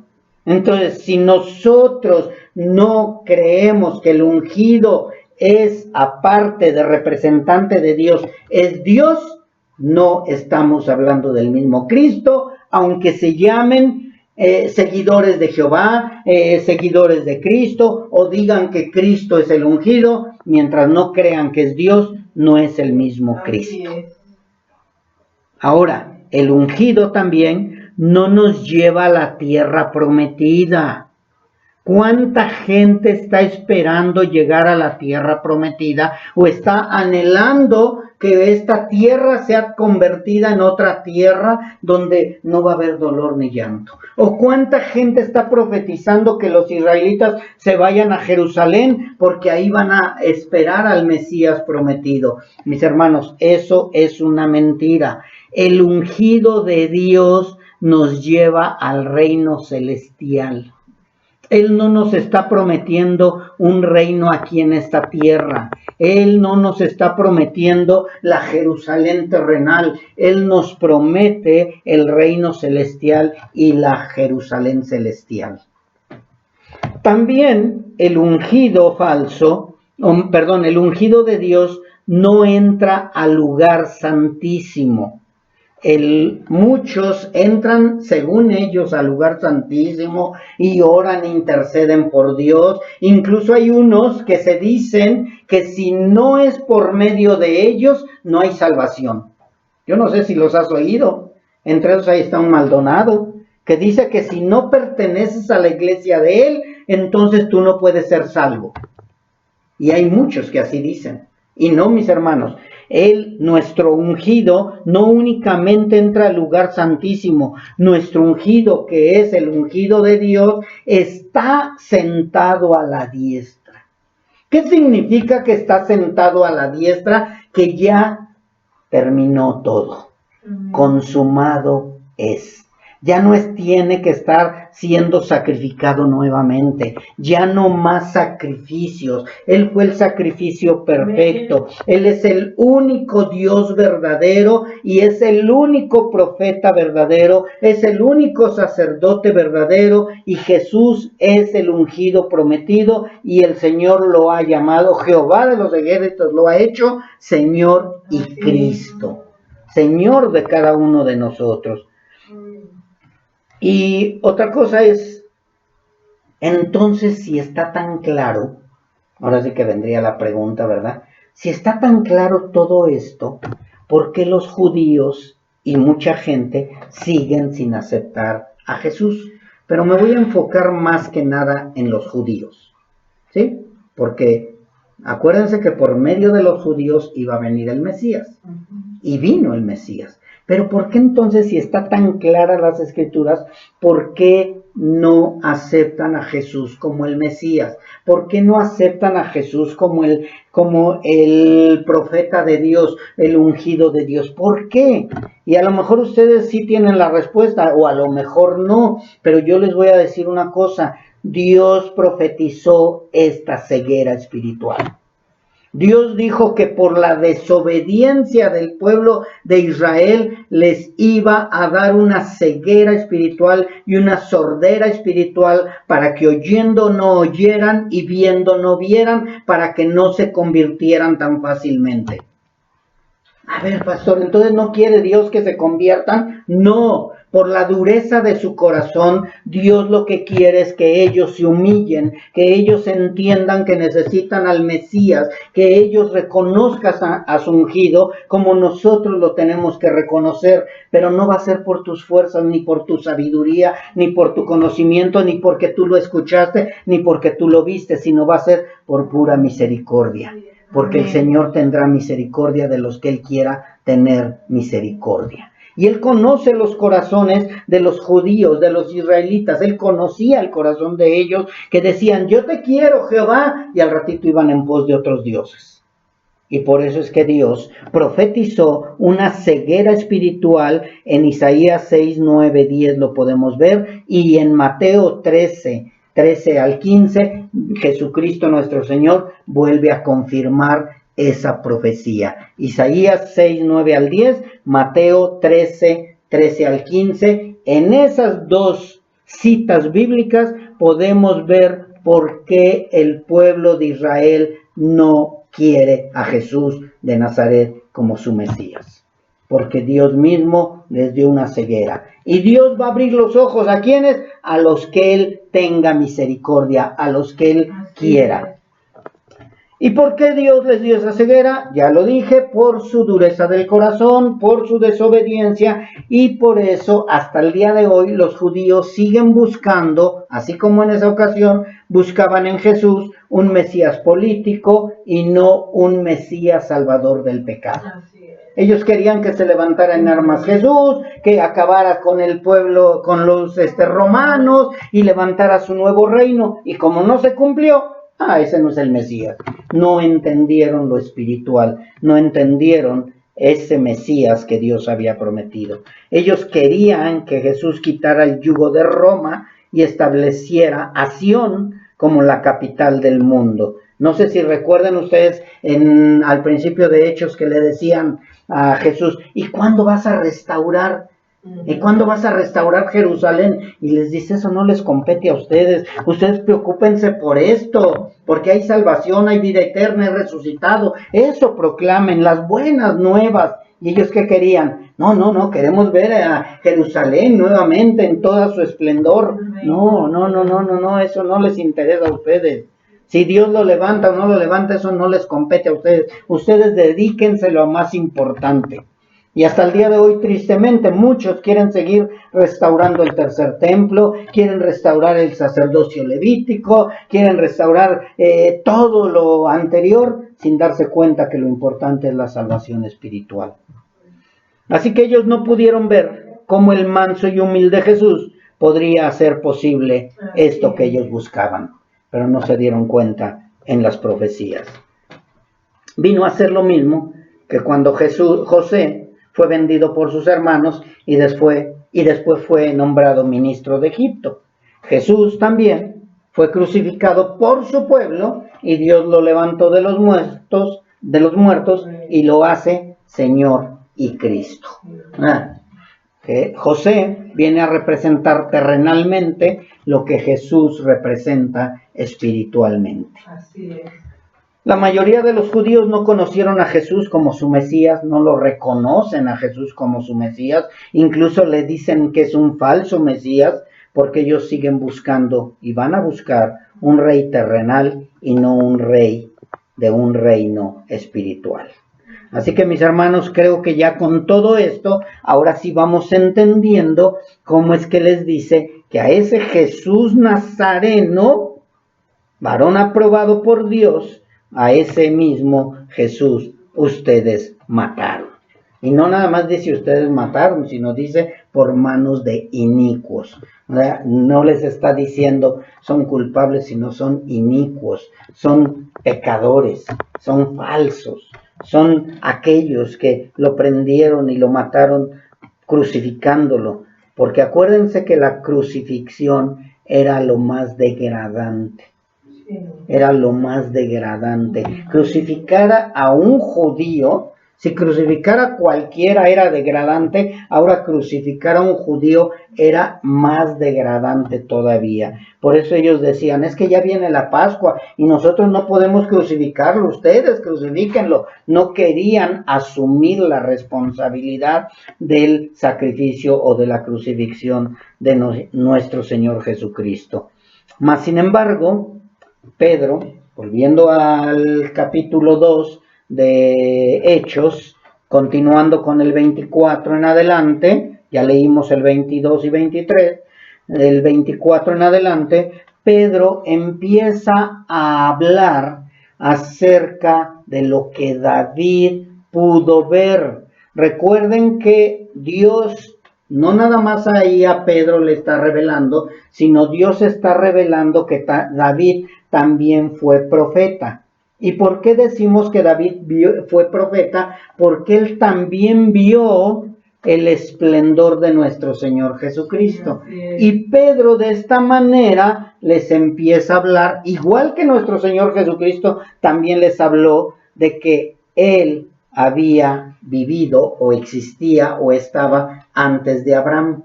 Speaker 1: Entonces, si nosotros no creemos que el ungido es, aparte de representante de Dios, es Dios, no estamos hablando del mismo Cristo, aunque se llamen seguidores de Jehová, seguidores de Cristo, o digan que Cristo es el ungido, mientras no crean que es Dios, no es el mismo Cristo. Ahora, el ungido también no nos lleva a la tierra prometida. ¿Cuánta gente está esperando llegar a la tierra prometida o está anhelando que esta tierra sea convertida en otra tierra donde no va a haber dolor ni llanto? ¿O cuánta gente está profetizando que los israelitas se vayan a Jerusalén porque ahí van a esperar al Mesías prometido? Mis hermanos, eso es una mentira. El ungido de Dios nos lleva al reino celestial. Él no nos está prometiendo un reino aquí en esta tierra. Él no nos está prometiendo la Jerusalén terrenal. Él nos promete el reino celestial y la Jerusalén celestial. También el ungido el ungido de Dios no entra al lugar santísimo. muchos entran según ellos al lugar santísimo y oran e interceden por Dios. Incluso hay unos que se dicen que si no es por medio de ellos, no hay salvación. Yo no sé si los has oído. Entre ellos ahí está un Maldonado, que dice que si no perteneces a la iglesia de él, entonces tú no puedes ser salvo. Y hay muchos que así dicen. Y no, mis hermanos, él, nuestro ungido, no únicamente entra al lugar santísimo. Nuestro ungido, que es el ungido de Dios, está sentado a la diestra. ¿Qué significa que está sentado a la diestra? Que ya terminó todo. Consumado es. Ya no tiene que estar siendo sacrificado nuevamente. Ya no más sacrificios. Él fue el sacrificio perfecto. Él es el único Dios verdadero y es el único profeta verdadero. Es el único sacerdote verdadero y Jesús es el ungido prometido y el Señor lo ha llamado. Jehová de los ejércitos lo ha hecho Señor y Cristo. Señor de cada uno de nosotros. Y otra cosa es, entonces si está tan claro, ahora sí que vendría la pregunta, ¿verdad? Si está tan claro todo esto, ¿por qué los judíos y mucha gente siguen sin aceptar a Jesús? Pero me voy a enfocar más que nada en los judíos, ¿sí? Porque acuérdense que por medio de los judíos iba a venir el Mesías, y vino el Mesías. Pero ¿por qué entonces, si está tan claras las Escrituras, por qué no aceptan a Jesús como el Mesías? ¿Por qué no aceptan a Jesús como el profeta de Dios, el ungido de Dios? ¿Por qué? Y a lo mejor ustedes sí tienen la respuesta, o a lo mejor no, pero yo les voy a decir una cosa. Dios profetizó esta ceguera espiritual. Dios dijo que por la desobediencia del pueblo de Israel les iba a dar una ceguera espiritual y una sordera espiritual para que oyendo no oyeran y viendo no vieran, para que no se convirtieran tan fácilmente. A ver, pastor, ¿entonces no quiere Dios que se conviertan? No, por la dureza de su corazón, Dios lo que quiere es que ellos se humillen, que ellos entiendan que necesitan al Mesías, que ellos reconozcan a su ungido como nosotros lo tenemos que reconocer, pero no va a ser por tus fuerzas, ni por tu sabiduría, ni por tu conocimiento, ni porque tú lo escuchaste, ni porque tú lo viste, sino va a ser por pura misericordia. Porque el Señor tendrá misericordia de los que Él quiera tener misericordia. Y Él conoce los corazones de los judíos, de los israelitas. Él conocía el corazón de ellos que decían, yo te quiero, Jehová, y al ratito iban en pos de otros dioses. Y por eso es que Dios profetizó una ceguera espiritual. En Isaías 6, 9, 10 lo podemos ver, y en Mateo 13 al 15, Jesucristo nuestro Señor vuelve a confirmar esa profecía. Isaías 6, 9 al 10, Mateo 13 al 15. En esas dos citas bíblicas podemos ver por qué el pueblo de Israel no quiere a Jesús de Nazaret como su Mesías. Porque Dios mismo les dio una ceguera. Y Dios va a abrir los ojos, ¿a quiénes? A los que Él tenga misericordia, a los que Él quiera. ¿Y por qué Dios les dio esa ceguera? Ya lo dije, por su dureza del corazón, por su desobediencia, y por eso hasta el día de hoy los judíos siguen buscando, así como en esa ocasión buscaban en Jesús un Mesías político y no un Mesías salvador del pecado. Ellos querían que se levantara en armas Jesús, que acabara con el pueblo, con los romanos y levantara su nuevo reino. Y como no se cumplió, ese no es el Mesías. No entendieron lo espiritual, no entendieron ese Mesías que Dios había prometido. Ellos querían que Jesús quitara el yugo de Roma y estableciera a Sión como la capital del mundo. No sé si recuerdan ustedes al principio de Hechos que le decían a Jesús, ¿y cuándo vas a restaurar? ¿Y cuándo vas a restaurar Jerusalén? Y les dice, eso no les compete a ustedes. Ustedes preocúpense por esto, porque hay salvación, hay vida eterna, he resucitado. Eso proclamen, las buenas nuevas. ¿Y ellos qué querían? No, queremos ver a Jerusalén nuevamente en toda su esplendor. No, eso no les interesa a ustedes. Si Dios lo levanta o no lo levanta, eso no les compete a ustedes. Ustedes dedíquense a lo más importante. Y hasta el día de hoy, tristemente, muchos quieren seguir restaurando el tercer templo, quieren restaurar el sacerdocio levítico, quieren restaurar todo lo anterior, sin darse cuenta que lo importante es la salvación espiritual. Así que ellos no pudieron ver cómo el manso y humilde Jesús podría hacer posible esto que ellos buscaban, pero no se dieron cuenta en las profecías. Vino a ser lo mismo que cuando José fue vendido por sus hermanos y después fue nombrado ministro de Egipto. Jesús también fue crucificado por su pueblo y Dios lo levantó de los muertos y lo hace Señor y Cristo. José viene a representar terrenalmente lo que Jesús representa espiritualmente.
Speaker 2: Así es.
Speaker 1: La mayoría de los judíos no conocieron a Jesús como su Mesías, no lo reconocen a Jesús como su Mesías, incluso le dicen que es un falso Mesías, porque ellos siguen buscando y van a buscar un rey terrenal y no un rey de un reino espiritual. Así que mis hermanos, creo que ya con todo esto, ahora sí vamos entendiendo cómo es que les dice que a ese Jesús Nazareno, varón aprobado por Dios, a ese mismo Jesús ustedes mataron. Y no nada más dice ustedes mataron, sino dice por manos de inicuos. No les está diciendo son culpables, sino son inicuos, son pecadores, son falsos, son aquellos que lo prendieron y lo mataron crucificándolo. Porque acuérdense que la crucifixión era lo más degradante. Era lo más degradante. Crucificar a un judío, si crucificar a cualquiera era degradante, ahora crucificar a un judío era más degradante todavía. Por eso ellos decían, es que ya viene la Pascua y nosotros no podemos crucificarlo, ustedes crucifíquenlo. No querían asumir la responsabilidad del sacrificio o de la crucifixión de nuestro Señor Jesucristo. Mas, sin embargo, Pedro, volviendo al capítulo 2 de Hechos, continuando con el 24 en adelante, ya leímos el 22 y 23, el 24 en adelante, Pedro empieza a hablar acerca de lo que David pudo ver. Recuerden que Dios no nada más ahí a Pedro le está revelando, sino Dios está revelando que David también fue profeta. ¿Y por qué decimos que David fue profeta? Porque él también vio el esplendor de nuestro Señor Jesucristo. Y Pedro de esta manera les empieza a hablar, igual que nuestro Señor Jesucristo también les habló de que él había vivido o existía o estaba antes de Abraham.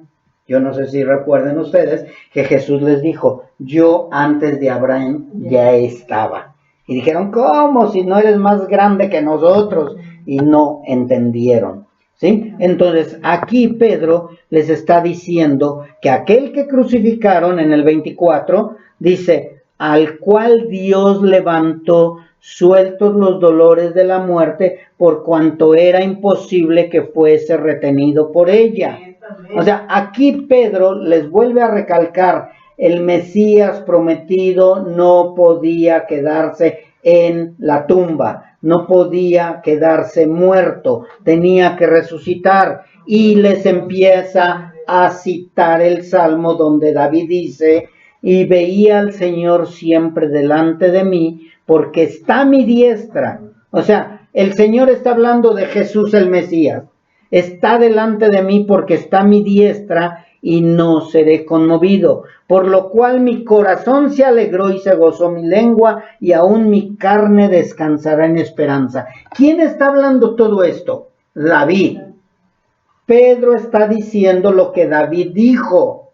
Speaker 1: Yo no sé si recuerden ustedes que Jesús les dijo, yo antes de Abraham ya estaba. Y dijeron, ¿cómo? Si no eres más grande que nosotros. Y no entendieron. ¿Sí? Entonces aquí Pedro les está diciendo que aquel que crucificaron en el 24, dice, al cual Dios levantó sueltos los dolores de la muerte, por cuanto era imposible que fuese retenido por ella. O sea, aquí Pedro les vuelve a recalcar, el Mesías prometido no podía quedarse en la tumba, no podía quedarse muerto, tenía que resucitar. Y les empieza a citar el Salmo donde David dice, y veía al Señor siempre delante de mí, porque está a mi diestra. O sea, el Señor está hablando de Jesús el Mesías. Está delante de mí porque está a mi diestra y no seré conmovido. Por lo cual mi corazón se alegró y se gozó mi lengua y aún mi carne descansará en esperanza. ¿Quién está hablando todo esto? David. Pedro está diciendo lo que David dijo.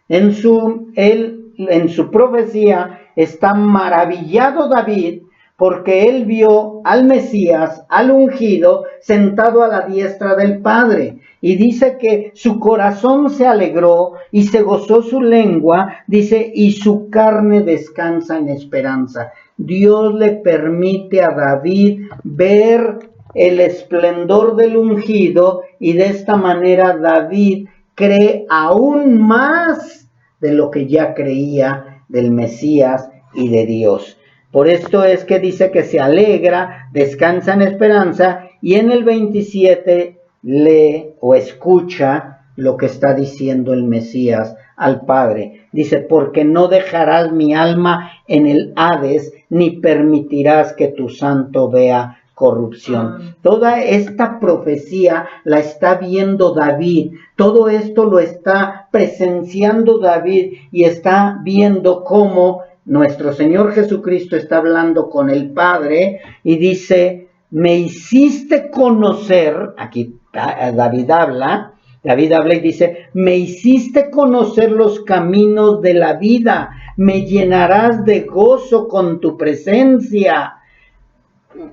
Speaker 1: En su profecía está maravillado David porque él vio al Mesías, al ungido, sentado a la diestra del Padre. Y dice que su corazón se alegró y se gozó su lengua, dice, y su carne descansa en esperanza. Dios le permite a David ver el esplendor del ungido, y de esta manera David cree aún más de lo que ya creía del Mesías y de Dios. Por esto es que dice que se alegra, descansa en esperanza, y en el 27 lee o escucha lo que está diciendo el Mesías al Padre. Dice, porque no dejarás mi alma en el Hades, ni permitirás que tu santo vea corrupción. Toda esta profecía la está viendo David, todo esto lo está presenciando David, y está viendo cómo nuestro Señor Jesucristo está hablando con el Padre y dice, me hiciste conocer, aquí David habla y dice, me hiciste conocer los caminos de la vida, me llenarás de gozo con tu presencia.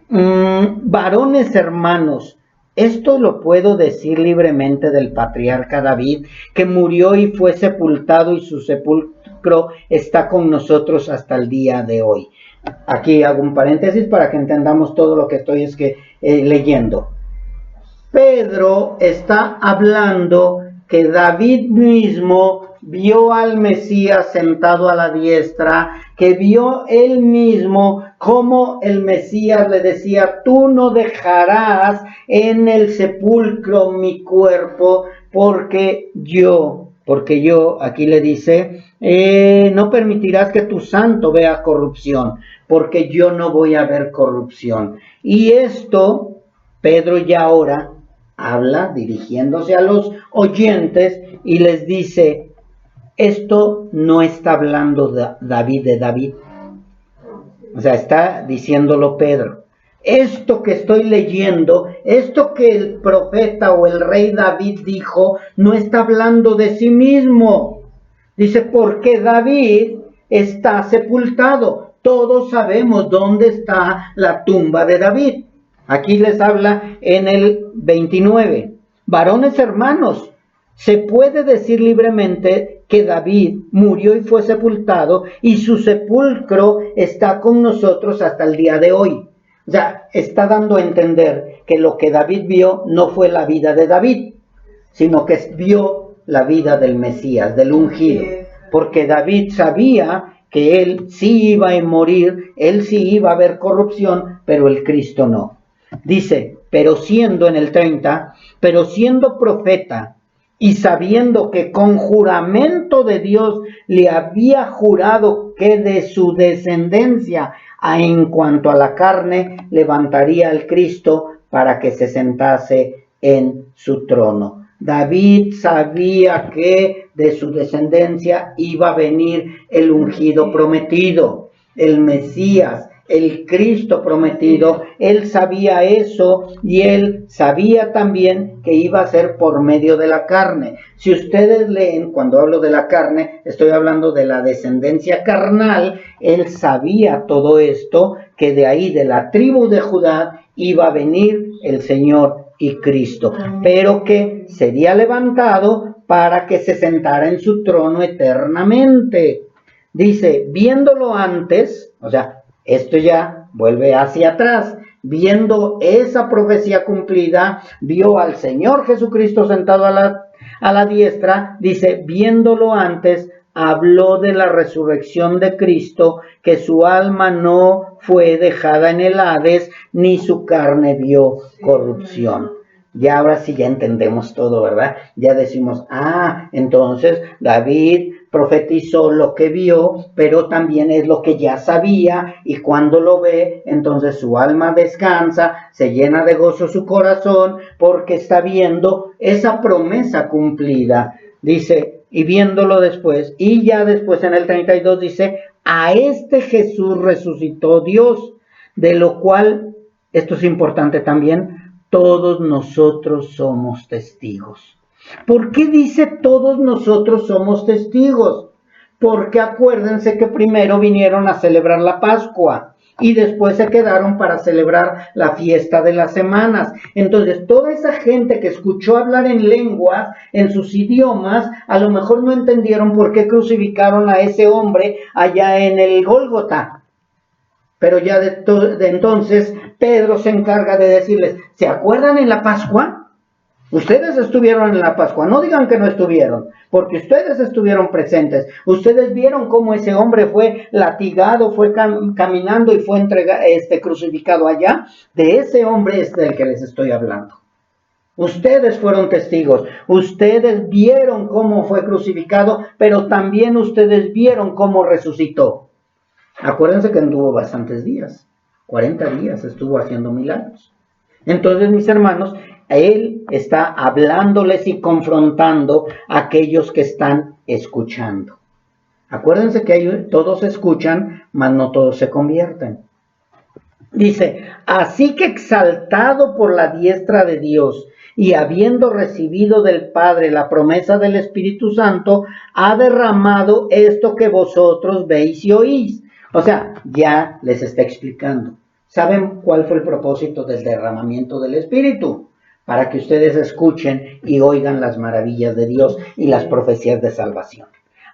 Speaker 1: Varones hermanos, esto lo puedo decir libremente del patriarca David, que murió y fue sepultado, y su sepulcro está con nosotros hasta el día de hoy. Aquí hago un paréntesis para que entendamos todo lo que estoy leyendo. Pedro está hablando que David mismo vio al Mesías sentado a la diestra, que vio él mismo cómo el Mesías le decía, tú no dejarás en el sepulcro mi cuerpo, porque yo, aquí le dice, no permitirás que tu santo vea corrupción, porque yo no voy a ver corrupción. Y esto, Pedro ya ahora habla dirigiéndose a los oyentes y les dice, esto no está hablando David de David, o sea, está diciéndolo Pedro. Esto que estoy leyendo, esto que el profeta o el rey David dijo, no está hablando de sí mismo. Dice, porque David está sepultado. Todos sabemos dónde está la tumba de David. Aquí les habla en el 29. Varones hermanos, se puede decir libremente que David murió y fue sepultado, y su sepulcro está con nosotros hasta el día de hoy. O sea, está dando a entender que lo que David vio no fue la vida de David, sino que vio la vida del Mesías, del ungido. Porque David sabía que él sí iba a morir, él sí iba a haber corrupción, pero el Cristo no. Dice, pero siendo en el 30, pero siendo profeta y sabiendo que con juramento de Dios le había jurado que de su descendencia, en cuanto a la carne, levantaría al Cristo para que se sentase en su trono. David sabía que de su descendencia iba a venir el ungido prometido, el Mesías, el Cristo prometido. Él sabía eso, y él sabía también que iba a ser por medio de la carne. Si ustedes leen, cuando hablo de la carne, estoy hablando de la descendencia carnal. Él sabía todo esto, que de ahí, de la tribu de Judá, iba a venir el Señor y Cristo, pero que sería levantado para que se sentara en su trono eternamente. Dice, viéndolo antes, o sea, esto ya vuelve hacia atrás, viendo esa profecía cumplida, vio al Señor Jesucristo sentado a la diestra, dice, viéndolo antes, habló de la resurrección de Cristo, que su alma no fue dejada en el Hades, ni su carne vio corrupción. Ya ahora sí ya entendemos todo, ¿verdad? Ya decimos, entonces David profetizó lo que vio, pero también es lo que ya sabía, y cuando lo ve, entonces su alma descansa, se llena de gozo su corazón, porque está viendo esa promesa cumplida. Dice, y viéndolo después, y ya después en el 32 dice, a este Jesús resucitó Dios, de lo cual, esto es importante también, todos nosotros somos testigos. ¿Por qué dice todos nosotros somos testigos? porque acuérdense que primero vinieron a celebrar la Pascua y después se quedaron para celebrar la fiesta de las semanas. Entonces, toda esa gente que escuchó hablar en lenguas, en sus idiomas, a lo mejor no entendieron por qué crucificaron a ese hombre allá en el Gólgota. Pero ya de entonces Pedro se encarga de decirles, ¿se acuerdan en la Pascua? Ustedes estuvieron en la Pascua, no digan que no estuvieron, porque ustedes estuvieron presentes. Ustedes vieron cómo ese hombre fue latigado, fue caminando y fue crucificado allá. De ese hombre es del que les estoy hablando. Ustedes fueron testigos, ustedes vieron cómo fue crucificado, pero también ustedes vieron cómo resucitó. Acuérdense que anduvo bastantes días, 40 días estuvo haciendo milagros. Entonces, mis hermanos, él está hablándoles y confrontando a aquellos que están escuchando. Acuérdense que todos escuchan, mas no todos se convierten. Dice, así que exaltado por la diestra de Dios y habiendo recibido del Padre la promesa del Espíritu Santo, ha derramado esto que vosotros veis y oís. O sea, ya les está explicando. ¿Saben cuál fue el propósito del derramamiento del Espíritu? Para que ustedes escuchen y oigan las maravillas de Dios y las profecías de salvación.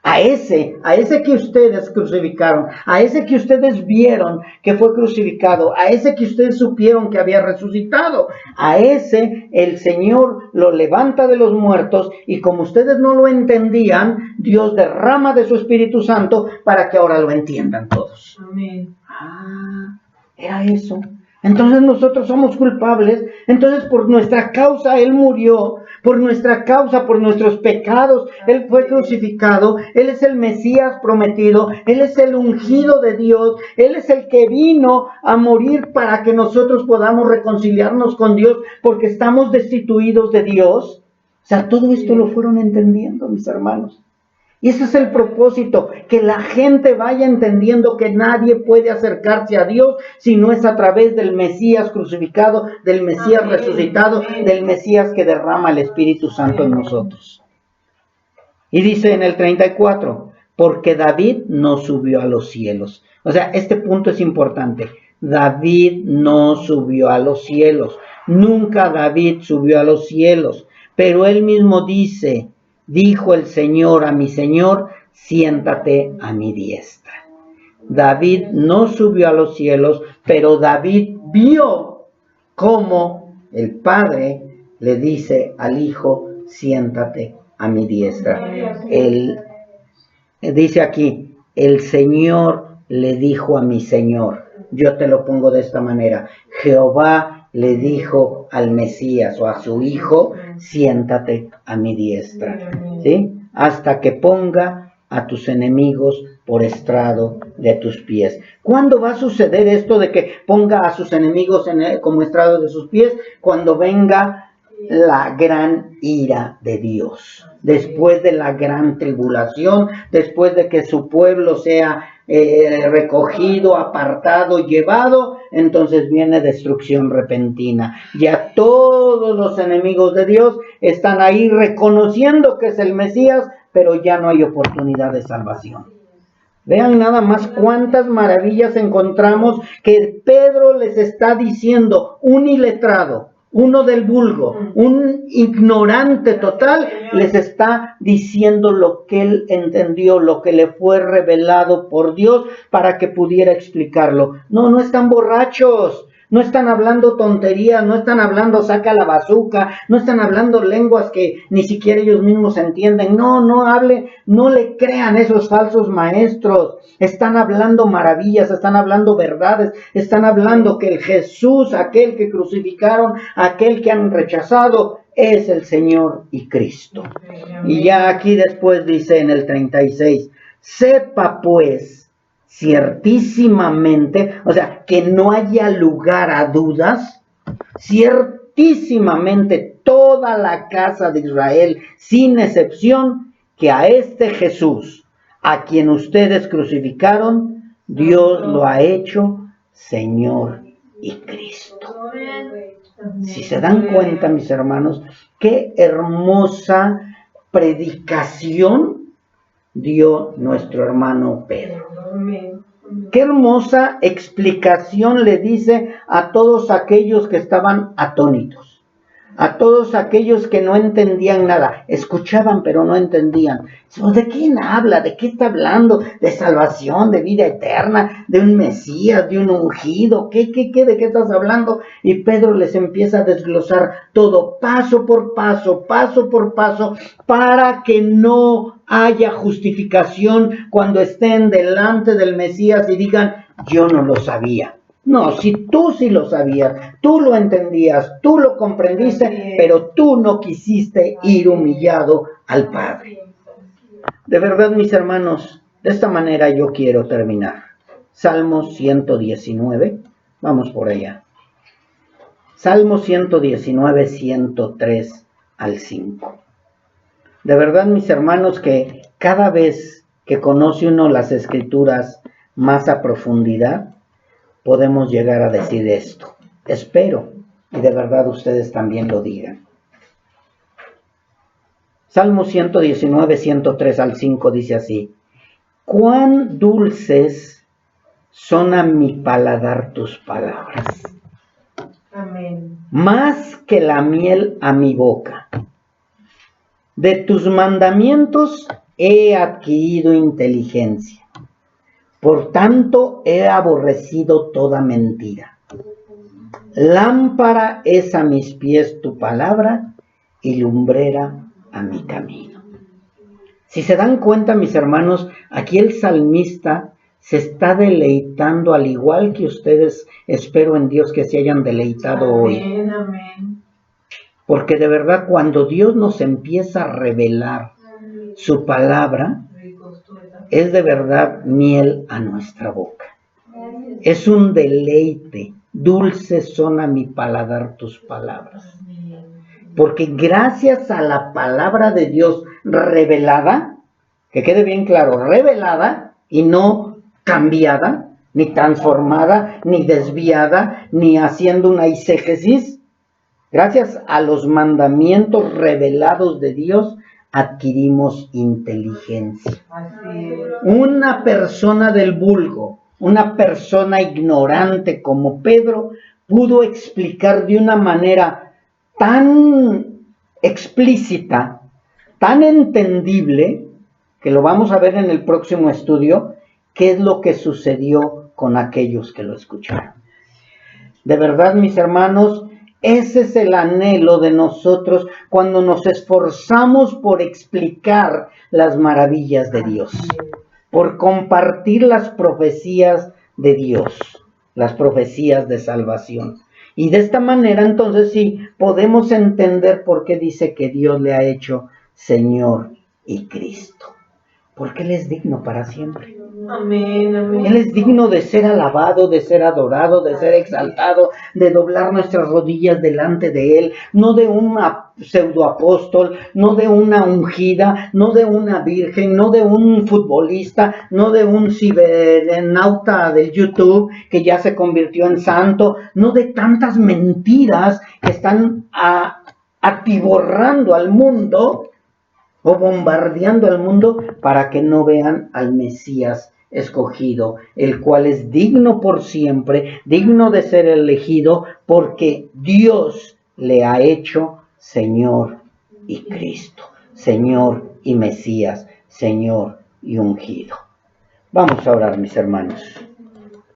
Speaker 1: A ese que ustedes crucificaron, a ese que ustedes vieron que fue crucificado, a ese que ustedes supieron que había resucitado, a ese el Señor lo levanta de los muertos y como ustedes no lo entendían, Dios derrama de su Espíritu Santo para que ahora lo entiendan todos.
Speaker 2: Amén.
Speaker 1: Era eso. Entonces nosotros somos culpables. Entonces por nuestra causa Él murió. Por nuestra causa, por nuestros pecados, Él fue crucificado. Él es el Mesías prometido. Él es el ungido de Dios. Él es el que vino a morir para que nosotros podamos reconciliarnos con Dios porque estamos destituidos de Dios. O sea, todo esto lo fueron entendiendo, mis hermanos. Y ese es el propósito, que la gente vaya entendiendo que nadie puede acercarse a Dios si no es a través del Mesías crucificado, del Mesías resucitado, del Mesías que derrama el Espíritu Santo en nosotros. Y dice en el 34, porque David no subió a los cielos. O sea, este punto es importante. David no subió a los cielos. Nunca David subió a los cielos. Pero él mismo dice, dijo el Señor a mi Señor, siéntate a mi diestra. David no subió a los cielos, pero David vio cómo el Padre le dice al Hijo, siéntate a mi diestra. Él dice aquí, el Señor le dijo a mi Señor, yo te lo pongo de esta manera, Jehová le dijo al Mesías o a su Hijo, siéntate a mi diestra, ¿sí? Hasta que ponga a tus enemigos por estrado de tus pies. ¿Cuándo va a suceder esto de que ponga a sus enemigos como estrado de sus pies? Cuando venga la gran ira de Dios. Después de la gran tribulación, después de que su pueblo sea recogido, apartado, llevado, entonces viene destrucción repentina. Ya todos los enemigos de Dios están ahí reconociendo que es el Mesías, pero ya no hay oportunidad de salvación. Vean nada más cuántas maravillas encontramos que Pedro les está diciendo, un iletrado, uno del vulgo, un ignorante total, les está diciendo lo que él entendió, lo que le fue revelado por Dios para que pudiera explicarlo. No están borrachos, no están hablando tonterías, no están hablando saca la bazuca, no están hablando lenguas que ni siquiera ellos mismos entienden. No le crean esos falsos maestros. Están hablando maravillas, están hablando verdades, están hablando que el Jesús, aquel que crucificaron, aquel que han rechazado, es el Señor y Cristo. Y ya aquí después dice en el 36, sepa pues, ciertísimamente, o sea, que no haya lugar a dudas, ciertísimamente toda la casa de Israel, sin excepción, que a este Jesús, a quien ustedes crucificaron, Dios lo ha hecho Señor y Cristo. Si se dan cuenta, mis hermanos, qué hermosa predicación dio nuestro hermano Pedro.
Speaker 2: Amén.
Speaker 1: Qué hermosa explicación le dice a todos aquellos que estaban atónitos, a todos aquellos que no entendían nada, escuchaban pero no entendían. ¿De quién habla? ¿De qué está hablando? ¿De salvación, de vida eterna, de un Mesías, de un ungido? ¿De qué estás hablando? Y Pedro les empieza a desglosar todo, paso por paso, para que no haya justificación cuando estén delante del Mesías y digan, yo no lo sabía. No, si tú sí lo sabías, tú lo entendías, tú lo comprendiste, pero tú no quisiste ir humillado al Padre. De verdad, mis hermanos, de esta manera yo quiero terminar. Salmo 119, vamos por allá. Salmo 119, 103 al 5. De verdad, mis hermanos, que cada vez que conoce uno las Escrituras más a profundidad, podemos llegar a decir esto. Espero, y de verdad ustedes también lo digan. Salmo 119, 103 al 5 dice así: cuán dulces son a mi paladar tus palabras.
Speaker 2: Amén.
Speaker 1: Más que la miel a mi boca. De tus mandamientos he adquirido inteligencia. Por tanto, he aborrecido toda mentira. Lámpara es a mis pies tu palabra y lumbrera a mi camino. Si se dan cuenta, mis hermanos, aquí el salmista se está deleitando, al igual que ustedes, espero en Dios que se hayan deleitado hoy.
Speaker 2: Amén.
Speaker 1: Porque de verdad, cuando Dios nos empieza a revelar su palabra, es de verdad miel a nuestra boca. Es un deleite. Dulces son a mi paladar tus palabras. Porque gracias a la palabra de Dios revelada, que quede bien claro, revelada y no cambiada, ni transformada, ni desviada, ni haciendo una eisegesis, gracias a los mandamientos revelados de Dios, adquirimos inteligencia. Una persona del vulgo, una persona ignorante como Pedro, pudo explicar de una manera tan explícita, tan entendible, que lo vamos a ver en el próximo estudio, qué es lo que sucedió con aquellos que lo escucharon. De verdad, mis hermanos, ese es el anhelo de nosotros cuando nos esforzamos por explicar las maravillas de Dios, por compartir las profecías de Dios, las profecías de salvación. Y de esta manera, entonces sí, podemos entender por qué dice que Dios le ha hecho Señor y Cristo. Porque Él es digno para siempre.
Speaker 2: Amén, amén.
Speaker 1: Él es digno de ser alabado, de ser adorado, de ser exaltado, de doblar nuestras rodillas delante de Él, no de un pseudoapóstol, no de una ungida, no de una virgen, no de un futbolista, no de un cibernauta del YouTube que ya se convirtió en santo, no de tantas mentiras que están atiborrando al mundo o bombardeando al mundo para que no vean al Mesías escogido, el cual es digno por siempre, digno de ser elegido, porque Dios le ha hecho Señor y Cristo, Señor y Mesías, Señor y ungido. Vamos a orar, mis hermanos.